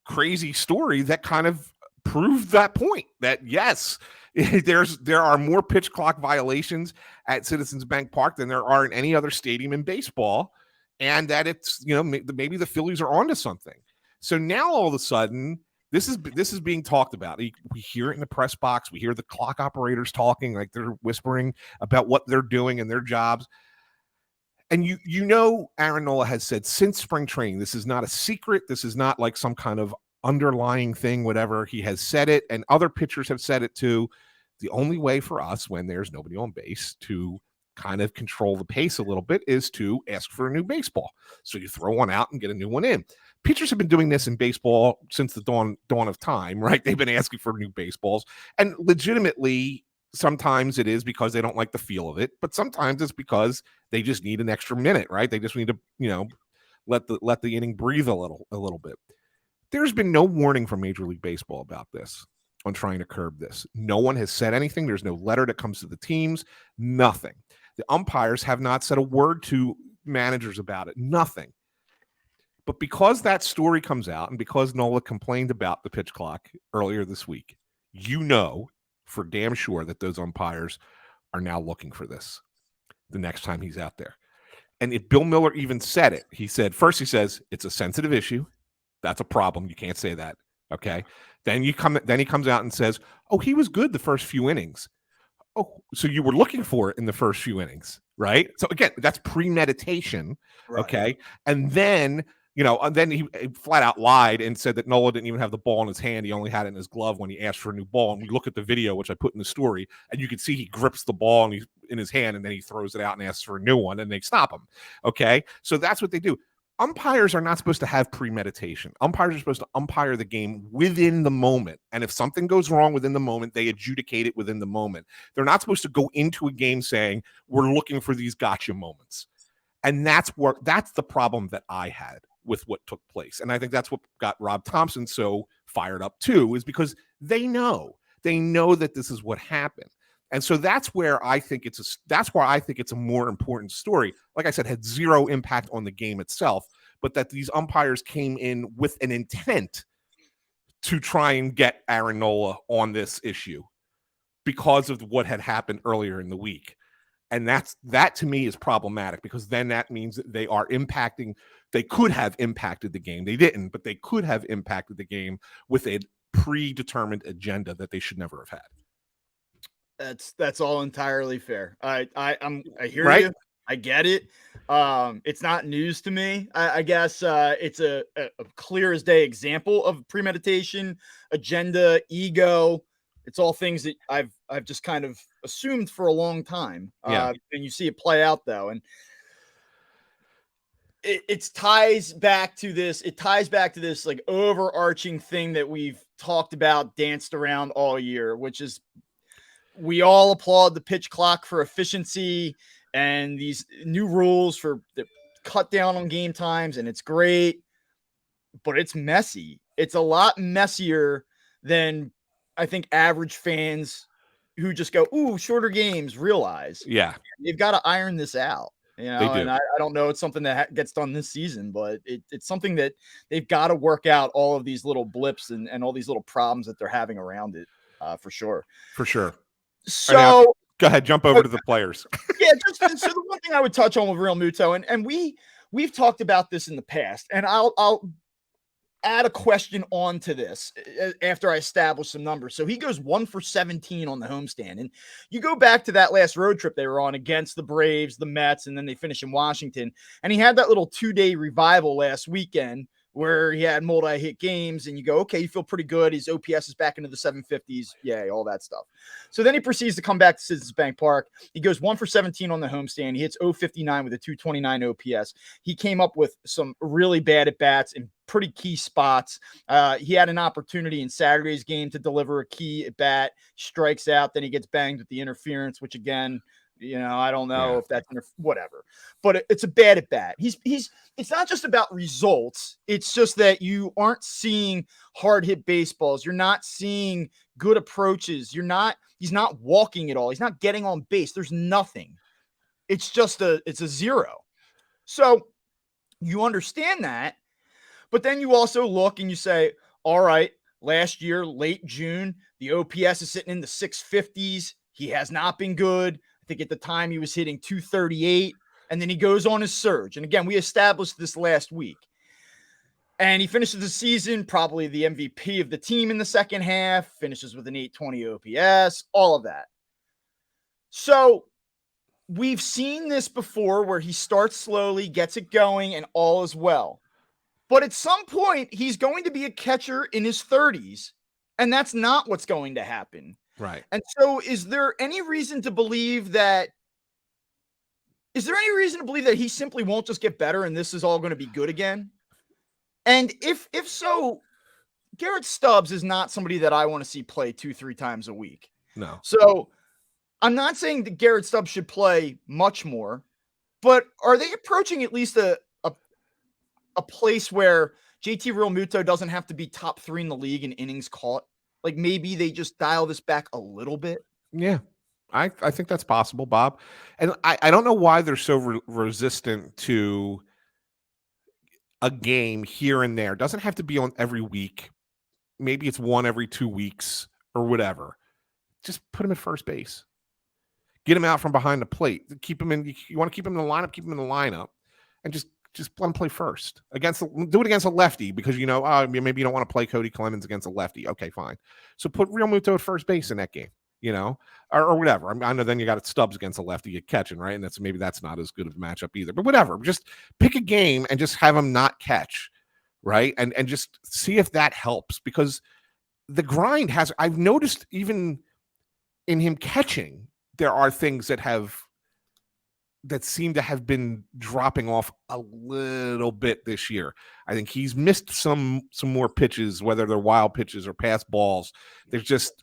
crazy story that kind of proved that point, that yes, there are more pitch clock violations at Citizens Bank Park than there are in any other stadium in baseball, and that it's, maybe the Phillies are onto something. So now all of a sudden, this is being talked about. We hear it in the press box. We hear the clock operators talking, like they're whispering about what they're doing and their jobs. And Aaron Nola has said since spring training, this is not a secret. This is not like some kind of underlying thing, whatever. He has said it, and other pitchers have said it too. The only way for us, when there's nobody on base, to kind of control the pace a little bit is to ask for a new baseball. So you throw one out and get a new one in. Pitchers have been doing this in baseball since the dawn of time, right? They've been asking for new baseballs, and legitimately, sometimes it is because they don't like the feel of it, but sometimes it's because they just need an extra minute, right? They just need to, let the inning breathe a little bit. There's been no warning from Major League Baseball about this, on trying to curb this. No one has said anything. There's no letter that comes to the teams, nothing. The umpires have not said a word to managers about it, nothing. But because that story comes out and because Nola complained about the pitch clock earlier this week, for damn sure that those umpires are now looking for this the next time he's out there. And if Bill Miller even said it, he says it's a sensitive issue. That's a problem. You can't say that. Okay. Then he comes out and says, oh, he was good the first few innings. Oh, so you were looking for it in the first few innings, right? So again, that's premeditation. Right. Okay. And then he flat out lied and said that Nola didn't even have the ball in his hand. He only had it in his glove when he asked for a new ball. And we look at the video, which I put in the story, and you can see he grips the ball and he's in his hand, and then he throws it out and asks for a new one, and they stop him. Okay. So that's what they do. Umpires are not supposed to have premeditation. Umpires are supposed to umpire the game within the moment. And if something goes wrong within the moment, they adjudicate it within the moment. They're not supposed to go into a game saying, we're looking for these gotcha moments. And that's the problem that I had with what took place. And I think that's what got Rob Thompson so fired up too, is because they know that this is what happened. And so that's where I think it's a more important story. Like I said, had zero impact on the game itself, but that these umpires came in with an intent to try and get Aaron Nola on this issue because of what had happened earlier in the week. And that to me is problematic, because then that means that they could have impacted the game. They didn't, but they could have impacted the game with a predetermined agenda that they should never have had. That's all entirely fair. I hear right? you. I get it. It's not news to me. I guess it's a clear as day example of premeditation, agenda, ego. It's all things that I've just kind of assumed for a long time. Yeah. And you see it play out though, and it ties back to this. It ties back to this like overarching thing that we've talked about, danced around all year, which is, we all applaud the pitch clock for efficiency and these new rules for the cut down on game times, and it's great. but it's messy. It's a lot messier than I think average fans who just go, ooh, shorter games, realize. Yeah, They've got to iron this out, they and do. I don't know it's something that gets done this season, but it's something that they've got to work out all of these little blips and all these little problems that they're having around it, for sure. For sure. And now, So, go ahead, jump over to the players. yeah, so the one thing I would touch on with Real Muto, and we've talked about this in the past, and I'll add a question on to this after I establish some numbers. So he goes 1 for 17 on the homestand. And you go back to that last road trip they were on against the Braves, the Mets, and then they finish in Washington. And he had that little 2-day revival last weekend where he had multi-hit games, and you go, okay, you feel pretty good. His OPS is back into the 750s. Yay, all that stuff. So then he proceeds to come back to Citizens Bank Park. He goes 1 for 17 on the homestand. He hits 059 with a 229 OPS. He came up with some really bad at-bats in pretty key spots. He had an opportunity in Saturday's game to deliver a key at-bat, strikes out, then he gets banged with the interference, which again, I don't know if that's whatever, but it's a bad at bat. It's not just about results. It's just that you aren't seeing hard hit baseballs. You're not seeing good approaches. He's not walking at all. He's not getting on base. There's nothing. It's just it's a zero. So you understand that, but then you also look and you say, all right, last year, late June, the OPS is sitting in the 650s. He has not been good. I think at the time he was hitting 238, and then he goes on his surge. And again, we established this last week. And he finishes the season probably the MVP of the team in the second half, finishes with an 820 OPS, all of that. So we've seen this before where he starts slowly, gets it going, and all is well. But at some point, he's going to be a catcher in his 30s, and that's not what's going to happen. Right. And so is there any reason to believe that he simply won't just get better and this is all going to be good again? And if so, Garrett Stubbs is not somebody that I want to see play 2-3 times a week. No. So I'm not saying that Garrett Stubbs should play much more, but are they approaching at least a place where JT Realmuto doesn't have to be top 3 in the league in innings caught? Like maybe they just dial this back a little bit. Yeah, I think that's possible, Bob. And I don't know why they're so resistant to a game here and there. It doesn't have to be on every week. Maybe it's one every 2 weeks or whatever. Just put him at first base. Get him out from behind the plate. Keep him in. You want to keep him in the lineup, keep him in the lineup, and just let him play first. Do it against a lefty because maybe you don't want to play Cody Clemens against a lefty. Okay, fine. So put Real Muto at first base in that game, or whatever. I know then you got Stubbs against a lefty you're catching, right? And that's not as good of a matchup either. But whatever. Just pick a game and just have him not catch, right? And just see if that helps because the grind I've noticed even in him catching, there are things that seem to have been dropping off a little bit this year. I think he's missed some more pitches, whether they're wild pitches or pass balls. There's just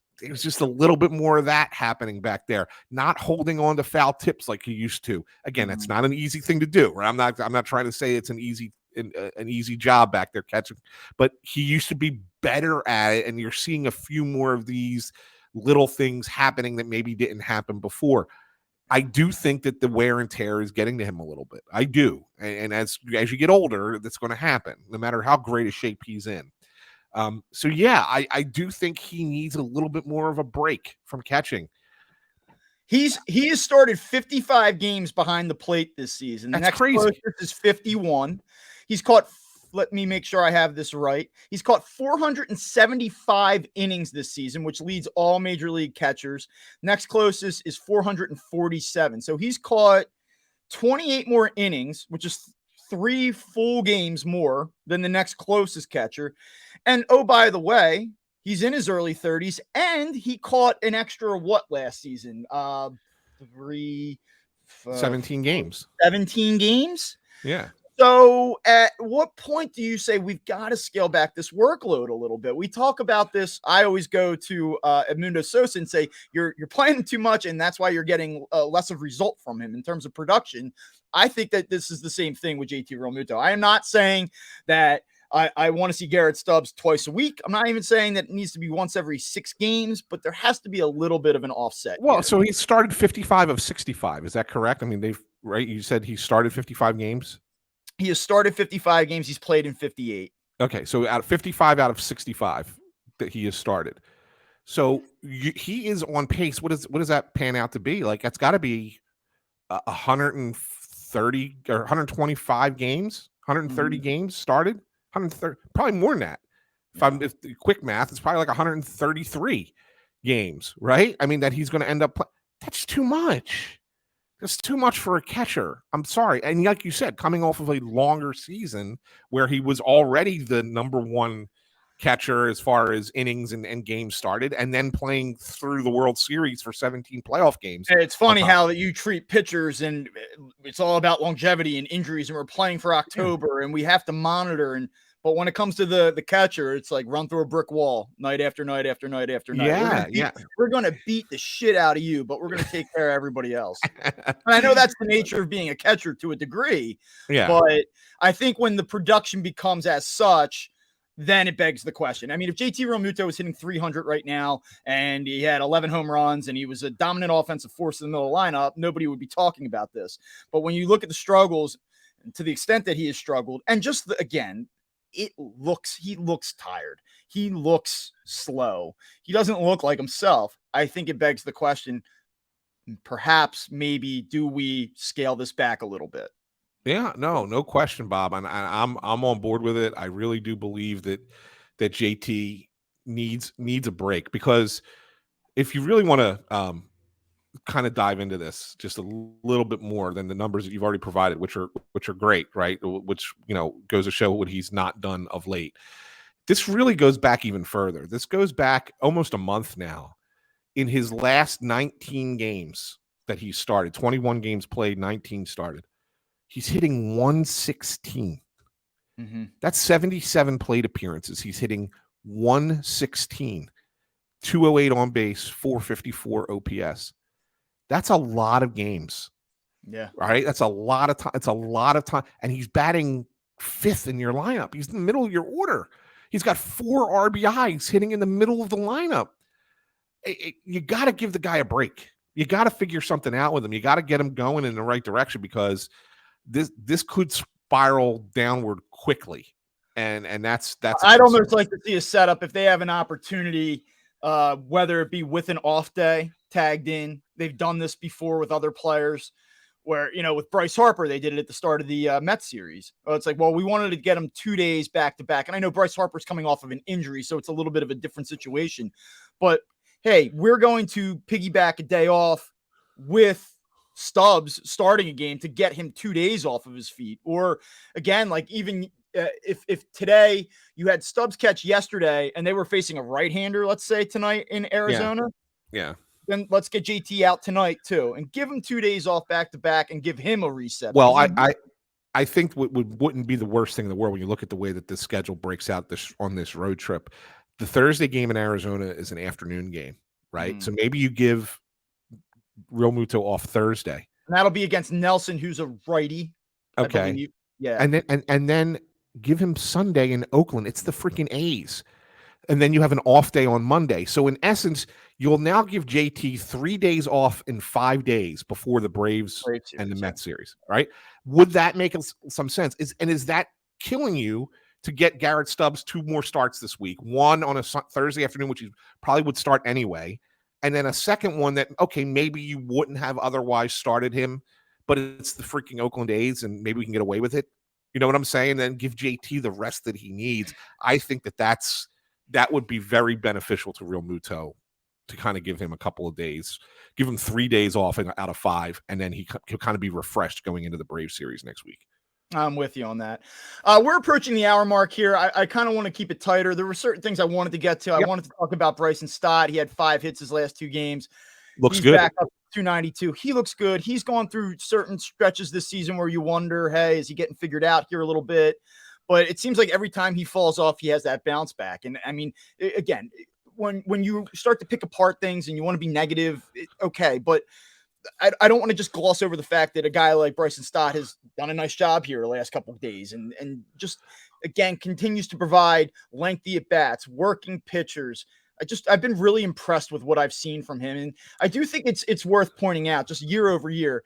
a little bit more of that happening back there. Not holding on to foul tips like he used to. Again, that's not an easy thing to do. Right? I'm not trying to say it's an easy job back there catching, but he used to be better at it. And you're seeing a few more of these little things happening that maybe didn't happen before. I do think that the wear and tear is getting to him a little bit. I do. And as you get older, that's going to happen, no matter how great a shape he's in. So, yeah, I do think he needs a little bit more of a break from catching. He has started 55 games behind the plate this season. The That's next crazy. is 51. He's caught, let me make sure I have this right. He's caught 475 innings this season, which leads all major league catchers. Next closest is 447. So he's caught 28 more innings, which is 3 full games more than the next closest catcher. And oh, by the way, he's in his early 30s, and he caught an extra last season? 17 games. 17 games? Yeah. So at what point do you say we've got to scale back this workload a little bit? We talk about this. I always go to Edmundo Sosa and say, you're playing too much, and that's why you're getting less of result from him in terms of production. I think that this is the same thing with JT Realmuto. I am not saying that I want to see Garrett Stubbs twice a week. I'm not even saying that it needs to be once every 6 games, but there has to be a little bit of an offset Well, here. so he started 55 of 65. Is that correct? I mean, right. You said he started 55 games. He has started 55 games. He's played in 58. Okay, so out of 55 out of 65 that he has started. So he is on pace. What does that pan out to be? Like that's got to be 130 or 125 games, 130 games started, 130, probably more than that. If quick math, it's probably like 133 games, right? I mean, that he's going to end up. That's too much. That's too much for a catcher. I'm sorry. And like you said, coming off of a longer season where he was already the number one catcher as far as innings and games started, and then playing through the World Series for 17 playoff games. It's funny how that you treat pitchers, and it's all about longevity and injuries, and we're playing for October, and we have to monitor. But when it comes to the catcher, it's like run through a brick wall night after night after night after night. We're gonna beat the shit out of you, but we're gonna take care of everybody else. And I know that's the nature of being a catcher to a degree. Yeah. But I think when the production becomes as such, then it begs the question. I mean, if JT Realmuto is hitting 300 right now and he had 11 home runs and he was a dominant offensive force in the middle of the lineup, nobody would be talking about this. But when you look at the struggles, to the extent that he has struggled, and just again, he looks tired. He looks slow. He doesn't look like himself. I think it begs the question, perhaps, maybe, do we scale this back a little bit? Yeah, no question, Bob. And I'm on board with it. I really do believe that JT needs a break, because if you really want to kind of dive into this just a little bit more than the numbers that you've already provided, which are great, right? Which goes to show what he's not done of late. This really goes back even further. This goes back almost a month now. In his last 19 games that he started, 21 games played, 19 started. He's hitting 116. That's 77 plate appearances. He's hitting 116, 208 on base, 454 OPS. That's a lot of games. Yeah. Right. That's a lot of time. It's a lot of time. And he's batting 5th in your lineup. He's in the middle of your order. He's got 4 RBIs hitting in the middle of the lineup. You got to give the guy a break. You got to figure something out with him. You got to get him going in the right direction, because this could spiral downward quickly, and that's. I'd almost like to see a setup if they have an opportunity, whether it be with an off day tagged in. They've done this before with other players, where with Bryce Harper they did it at the start of the Mets series. It's like, well, we wanted to get him 2 days back to back, and I know Bryce Harper's coming off of an injury, so it's a little bit of a different situation. But hey, we're going to piggyback a day off with Stubbs starting a game to get him 2 days off of his feet. Or again, like even if today you had Stubbs catch yesterday and they were facing a right-hander, let's say tonight in Arizona, yeah, then let's get JT out tonight too and give him 2 days off back to back and give him a reset. Well, I think what wouldn't be the worst thing in the world when you look at the way that this schedule breaks out on this road trip. The Thursday game in Arizona is an afternoon game, right? So maybe you give Realmuto off Thursday, and that'll be against Nelson, who's a righty. Okay, yeah, and then give him Sunday in Oakland. It's the freaking A's, and then you have an off day on Monday. So in essence, you'll now give JT 3 days off in 5 days before the Braves and the Mets series, right? Would that make some sense? Is that killing you to get Garrett Stubbs 2 more starts this week? One on a Thursday afternoon, which he probably would start anyway. And then a second one that, okay, maybe you wouldn't have otherwise started him, but it's the freaking Oakland A's and maybe we can get away with it. You know what I'm saying? Then give JT the rest that he needs. I think that would be very beneficial to Realmuto, to kind of give him a couple of days, give him 3 days off out of 5, and then he'll kind of be refreshed going into the Braves series next week. I'm with you on that. We're approaching the hour mark here. I kind of want to keep it tighter. There were certain things I wanted to get to. I wanted to talk about Bryson Stott. He had 5 hits his last 2 games. Looks He's good. Back up to 292. He looks good. He's gone through certain stretches this season where you wonder, hey, is he getting figured out here a little bit? But it seems like every time he falls off, he has that bounce back. And I mean, again, when you start to pick apart things and you want to be negative, okay, but I don't want to just gloss over the fact that a guy like Bryson Stott has done a nice job here the last couple of days and just again, continues to provide lengthy at bats, working pitchers. I've been really impressed with what I've seen from him. And I do think it's worth pointing out, just year over year,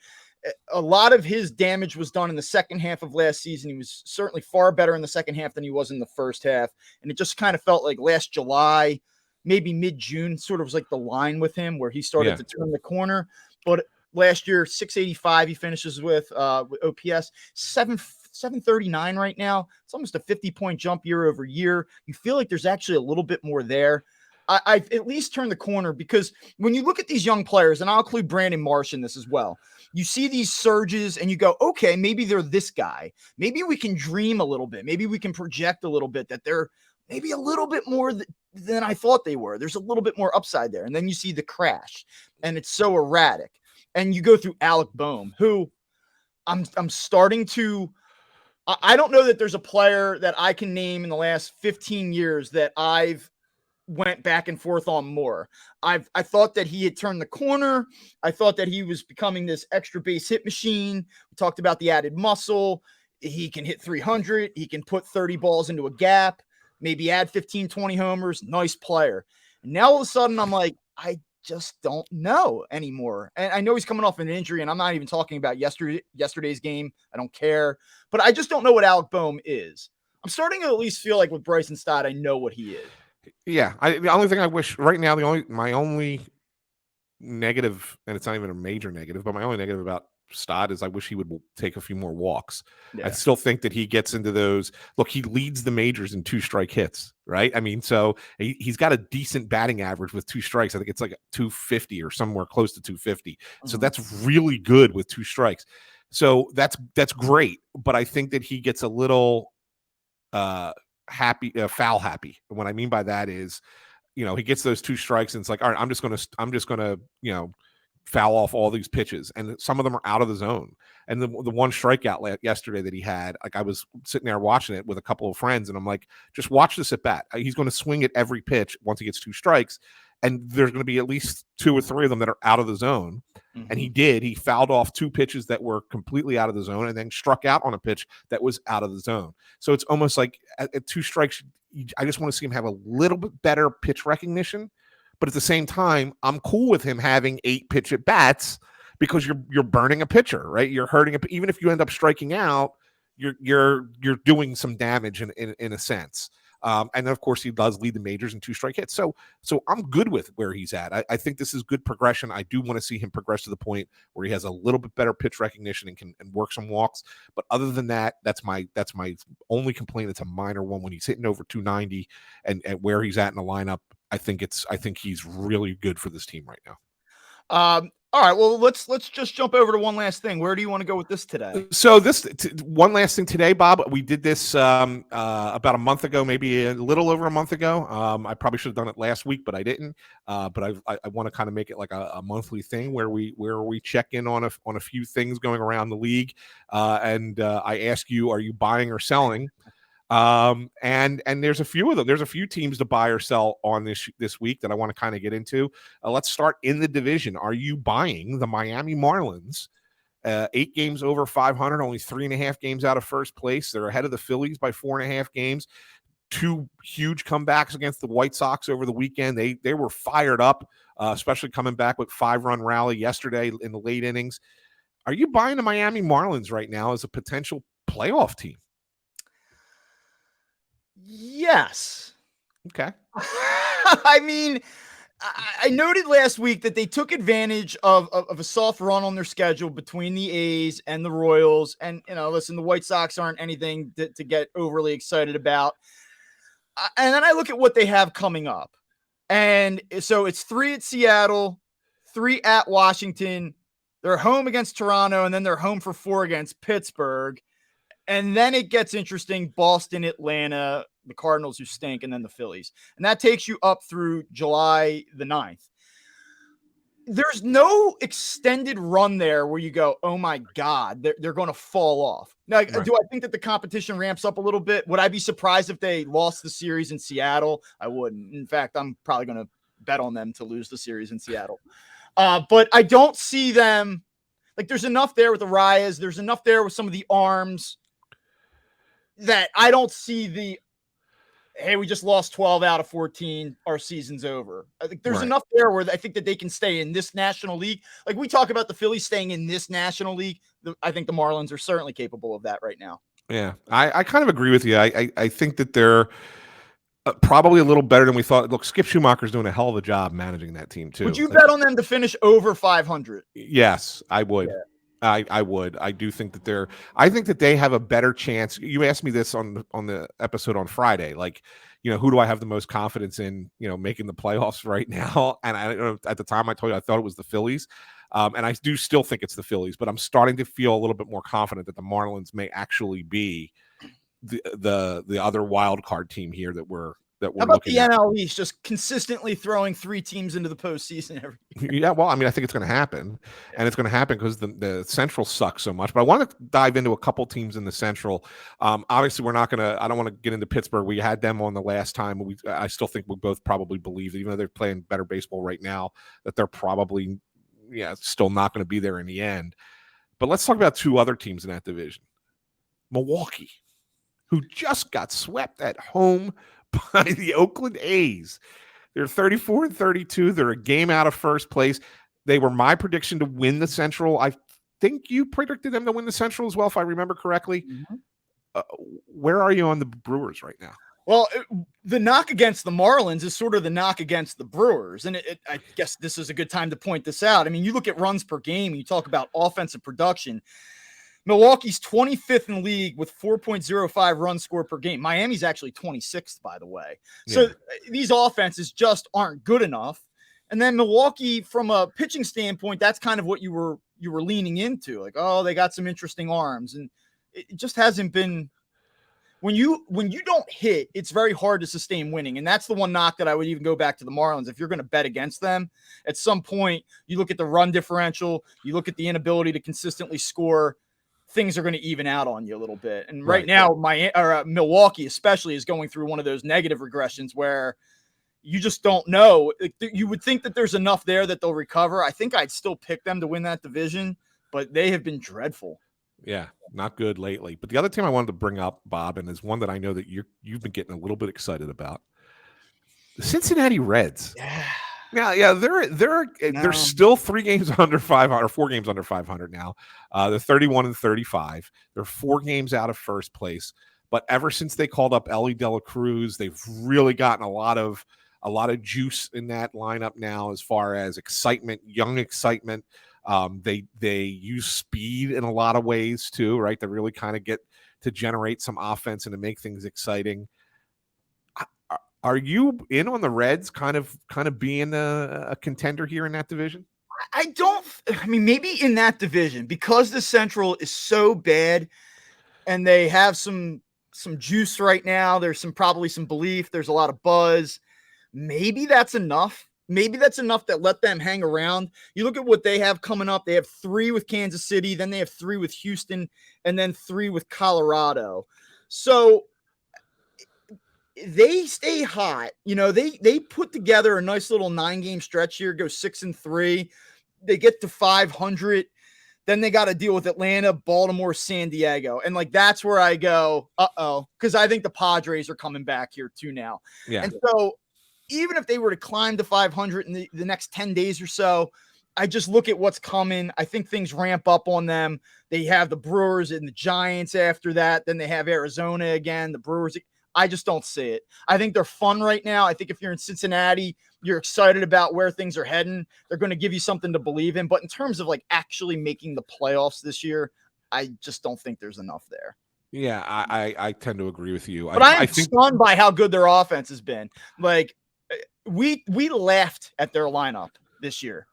a lot of his damage was done in the second half of last season. He was certainly far better in the second half than he was in the first half. And it just kind of felt like last July, maybe mid-June, sort of was like the line with him where he started to turn the corner. But last year, 685 he finishes with OPS, 739 right now. It's almost a 50-point jump year over year. You feel like there's actually a little bit more there. I've at least turned the corner, because when you look at these young players, and I'll include Brandon Marsh in this as well, you see these surges and you go, okay, maybe they're this guy. Maybe we can dream a little bit. Maybe we can project a little bit that they're maybe a little bit more than I thought they were. There's a little bit more upside there. And then you see the crash, and it's so erratic. And you go through Alec Boehm, who I'm starting to – I don't know that there's a player that I can name in the last 15 years that I've went back and forth on more. I thought that he had turned the corner. I thought that he was becoming this extra base hit machine. We talked about the added muscle. He can hit 300. He can put 30 balls into a gap, maybe add 15, 20 homers. Nice player. And now all of a sudden I'm like, I just don't know anymore. And I know he's coming off an injury, and I'm not even talking about yesterday's game. I don't care. But I just don't know what Alec Boehm is. I'm starting to at least feel like with Bryson Stott, I know what he is. Yeah, the only thing I wish right now, my only negative, and it's not even a major negative, but my only negative about Stott is I wish he would take a few more walks. Yeah. I still think that he gets into those. Look, he leads the majors in 2-strike hits, right? I mean, so he's got a decent batting average with 2 strikes. I think it's like 250 or somewhere close to 250. Mm-hmm. So that's really good with 2 strikes. So that's great. But I think that he gets a little foul happy. And what I mean by that is, he gets those 2 strikes and it's like, all right, I'm just gonna, foul off all these pitches, and some of them are out of the zone. And the one strikeout yesterday that he had, like, I was sitting there watching it with a couple of friends, and I'm like, just watch this at bat. He's going to swing at every pitch once he gets 2 strikes, and there's going to be at least 2 or 3 of them that are out of the zone. Mm-hmm. And he fouled off 2 pitches that were completely out of the zone, and then struck out on a pitch that was out of the zone. So it's almost like at 2 strikes, I just want to see him have a little bit better pitch recognition. But at the same time, I'm cool with him having 8 pitch at bats, because you're burning a pitcher, right? You're hurting it. Even if you end up striking out, you're doing some damage in a sense. And then of course he does lead the majors in 2-strike hits. So I'm good with where he's at. I think this is good progression. I do want to see him progress to the point where he has a little bit better pitch recognition and can work some walks. But other than that, that's my only complaint. It's a minor one. When he's hitting over 290 and where he's at in the lineup, I think he's really good for this team right now. All right, well, let's just jump over to one last thing. Where do you want to go with this today? So one last thing today, Bob. We did this about a month ago, maybe a little over a month ago. I probably should have done it last week, but I didn't. But I want to kind of make it like a monthly thing where we check in on a few things going around the league, and I ask you, are you buying or selling? And there's a few of them. There's a few teams to buy or sell on this week that I want to kind of get into. Let's start in the division. Are you buying the Miami Marlins? 8 games over 500, only 3.5 games out of first place. They're ahead of the Phillies by 4.5 games. 2 huge comebacks against the White Sox over the weekend. They were fired up, especially coming back with 5-run rally yesterday in the late innings. Are you buying the Miami Marlins right now as a potential playoff team? Yes. Okay. I mean, I noted last week that they took advantage of a soft run on their schedule between the A's and the Royals. And, listen, the White Sox aren't anything to get overly excited about. And then I look at what they have coming up. And so it's 3 at Seattle, 3 at Washington. They're home against Toronto, and then they're home for 4 against Pittsburgh. And then it gets interesting. Boston, Atlanta, the Cardinals, who stink, and then the Phillies. And that takes you up through July the 9th. There's no extended run there where you go, oh my God, they're going to fall off. Now, right. Do I think that the competition ramps up a little bit? Would I be surprised if they lost the series in Seattle? I wouldn't. In fact, I'm probably going to bet on them to lose the series in Seattle. But I don't see them. Like, there's enough there with the Arias. There's enough there with some of the arms. that I don't see the, hey, we just lost 12 out of 14. Our season's over. I think there's enough there where I think that they can stay in this National League. Like we talk about the Phillies staying in this National League. I think the Marlins are certainly capable of that right now. Yeah, I kind of agree with you. I think that they're probably a little better than we thought. Look, Skip Schumacher's doing a hell of a job managing that team too. Would you bet on them to finish over 500? Yes, I would. Yeah. I would. I do think that I think that they have a better chance. You asked me this on the episode on Friday. Like, who do I have the most confidence in, making the playoffs right now? And at the time I told you, I thought it was the Phillies. And I do still think it's the Phillies, but I'm starting to feel a little bit more confident that the Marlins may actually be the other wild card team here that we're How about the NL East just consistently throwing 3 teams into the postseason every year? Yeah, well, I mean, I think it's going to happen, and it's going to happen because the Central sucks so much. But I want to dive into a couple teams in the Central. Obviously, we're not going to. I don't want to get into Pittsburgh. We had them on the last time. I still think we both probably believe that even though they're playing better baseball right now, that they're probably, still not going to be there in the end. But let's talk about 2 other teams in that division. Milwaukee, who just got swept at home by the Oakland A's. They're 34-32. They're a game out of first place. They were my prediction to win the Central. I think you predicted them to win the Central as well, if I remember correctly. Mm-hmm. Where are you on the Brewers right now? Well, the knock against the Marlins is sort of the knock against the Brewers. And I guess this is a good time to point this out. I mean, you look at runs per game, you talk about offensive production. Milwaukee's 25th in the league with 4.05 runs scored per game. Miami's actually 26th, by the way. So these offenses just aren't good enough. And then Milwaukee, from a pitching standpoint, that's kind of what you were leaning into. Like, oh, they got some interesting arms. And it just hasn't been. When you don't hit, it's very hard to sustain winning. And that's the one knock that I would even go back to the Marlins. If you're going to bet against them, at some point, you look at the run differential, you look at the inability to consistently score, things are going to even out on you a little bit. And right now, Milwaukee especially is going through one of those negative regressions where you just don't know. You would think that there's enough there that they'll recover. I think I'd still pick them to win that division, but they have been dreadful. Yeah, not good lately. But the other team I wanted to bring up, Bob, and is one that I know that you've been getting a little bit excited about, the Cincinnati Reds. Yeah, they're still 3 games under 500, or 4 games under 500 now. They're 31-35. They're 4 games out of first place. But ever since they called up Ellie De La Cruz, they've really gotten a lot of juice in that lineup now, as far as excitement, young excitement. They use speed in a lot of ways too, right? To really kind of get to generate some offense and to make things exciting. Are you in on the Reds kind of being a contender here in that division? I mean, maybe in that division, because the Central is so bad and they have some juice right now. There's probably some belief. There's a lot of buzz. Maybe that's enough. Maybe that's enough that let them hang around. You look at what they have coming up. They have 3 with Kansas City. Then they have 3 with Houston, and then 3 with Colorado. So they stay hot. They put together a nice little 9-game stretch here, go 6-3. They get to 500. Then they got to deal with Atlanta, Baltimore, San Diego. And that's where I go, because I think the Padres are coming back here too now. Yeah. And so even if they were to climb to 500 in the next 10 days or so, I just look at what's coming. I think things ramp up on them. They have the Brewers and the Giants after that. Then they have Arizona again, the Brewers. I just don't see it. I think they're fun right now. I think if you're in Cincinnati, you're excited about where things are heading. They're going to give you something to believe in. But in terms of actually making the playoffs this year, I just don't think there's enough there. Yeah, I tend to agree with you. But I think stunned by how good their offense has been. We laughed at their lineup this year.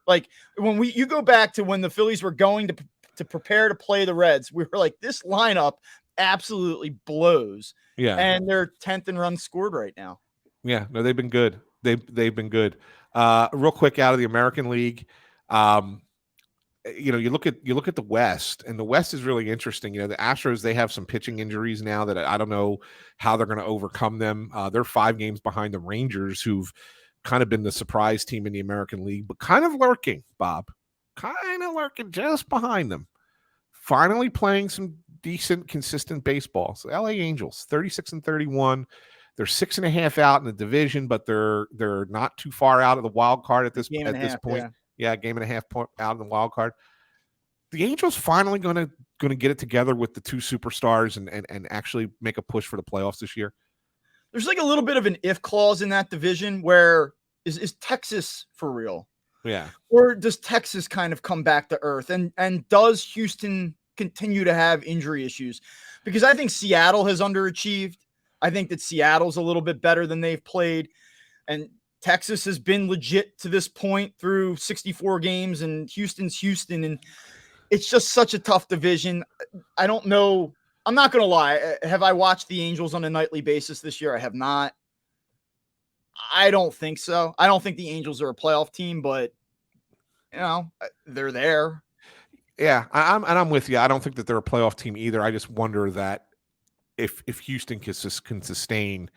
When you go back to when the Phillies were going to prepare to play the Reds, we were like, this lineup absolutely blows. Yeah. And they're 10th in runs scored right now. Yeah, no, they've been good. They've been good. Real quick, out of the American League, you look at the West, and the West is really interesting. The Astros, they have some pitching injuries now that I don't know how they're going to overcome them. They're 5 games behind the Rangers, who've kind of been the surprise team in the American League, but kind of lurking, Bob, just behind them. Finally playing some decent, consistent baseball. So LA Angels, 36-31. They're 6.5 out in the division, but they're not too far out of the wild card at this point. Yeah, game and a half point out in the wild card. The Angels finally going to get it together with the two superstars and actually make a push for the playoffs this year. There's like a little bit of an if clause in that division where is Texas for real? Yeah. Or does Texas kind of come back to earth? And does Houston continue to have injury issues? Because I think Seattle has underachieved. I think that Seattle's a little bit better than they've played. And Texas has been legit to this point through 64 games, and Houston's Houston. And it's just such a tough division. I don't know. I'm not going to lie. Have I watched the Angels on a nightly basis this year? I have not. I don't think so. I don't think the Angels are a playoff team, but they're there. Yeah, I'm with you. I don't think that they're a playoff team either. I just wonder that if Houston can sustain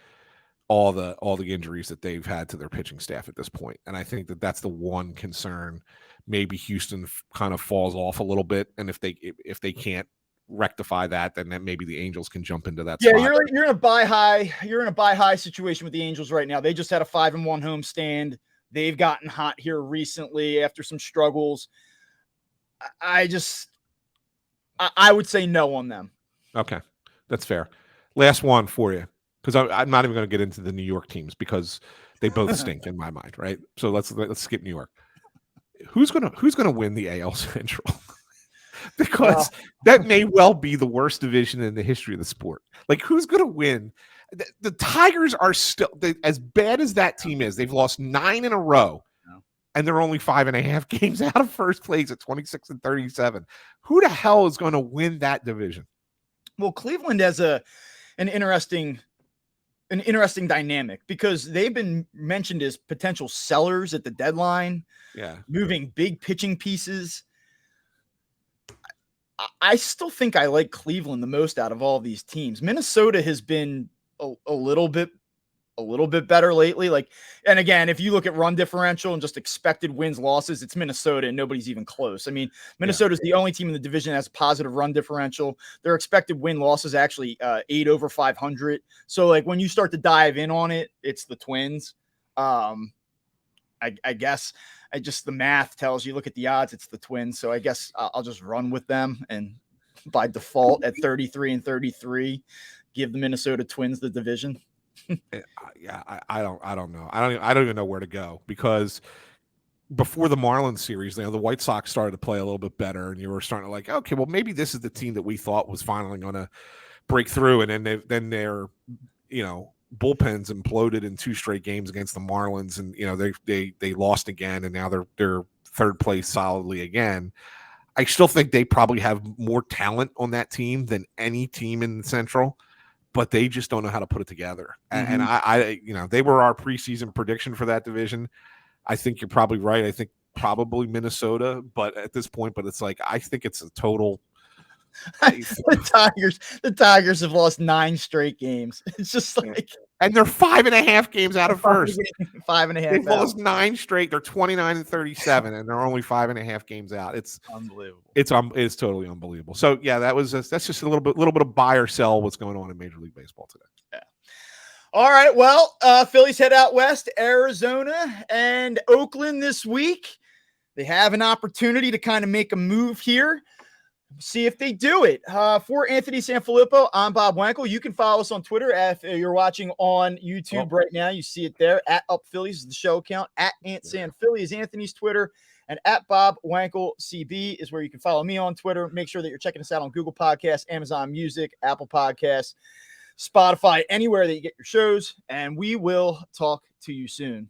all the injuries that they've had to their pitching staff at this point, and I think that that's the one concern. Maybe Houston kind of falls off a little bit, and if they can't rectify that, then maybe the Angels can jump into that. Yeah, spot. you're in a buy high. You're in a buy high situation with the Angels right now. They just had a 5-1 homestand. They've gotten hot here recently after some struggles. I would say no on them. Okay, that's fair. Last one for you, because I'm not even going to get into the New York teams because they both stink in my mind, right? So let's skip New York. Who's gonna win the AL Central? Because that may well be the worst division in the history of the sport. Like, who's going to win? The Tigers are still as bad as that team is. They've lost 9 in a row, and they're only 5.5 games out of first place at 26-37. Who the hell is going to win that division? Well, Cleveland has an interesting dynamic because they've been mentioned as potential sellers at the deadline. Yeah, moving big pitching pieces. I still think I like Cleveland the most out of all of these teams. Minnesota has been a little bit better lately. Like, and again, if you look at run differential and just expected wins, losses, it's Minnesota and nobody's even close. I mean, Minnesota is the only team in the division that has a positive run differential. Their expected win losses actually 8 over 500. So like when you start to dive in on it, it's the Twins. I guess the math tells you, look at the odds, it's the Twins. So I guess I'll just run with them and by default at 33-33, give the Minnesota Twins the division. Yeah, I don't know. I don't even know where to go because before the Marlins series, the White Sox started to play a little bit better, and you were starting to like, okay, well maybe this is the team that we thought was finally going to break through, and then their bullpens imploded in 2 straight games against the Marlins, and they lost again, and now they're third place solidly again. I still think they probably have more talent on that team than any team in the Central, but they just don't know how to put it together. Mm-hmm. And I they were our preseason prediction for that division. I think you're probably right. I think probably Minnesota, but at this point, it's like I think it's a total. The Tigers have lost 9 straight games. It's just like, and they're 5.5 games out of first. 5.5. They've lost 9 straight. They're 29-37, and they're only 5.5 games out. It's unbelievable. It's totally unbelievable. So yeah, that's just a little bit of buy or sell what's going on in Major League Baseball today. Yeah. All right. Well, Phillies head out west, Arizona and Oakland this week. They have an opportunity to kind of make a move here. See if they do it. For Anthony Sanfilippo, I'm Bob Wankel. You can follow us on Twitter. If you're watching on YouTube right now, you see it there. At Up Phillies is the show account. At Ant San Philly is Anthony's Twitter. And at Bob Wankel CB is where you can follow me on Twitter. Make sure that you're checking us out on Google Podcasts, Amazon Music, Apple Podcasts, Spotify, anywhere that you get your shows. And we will talk to you soon.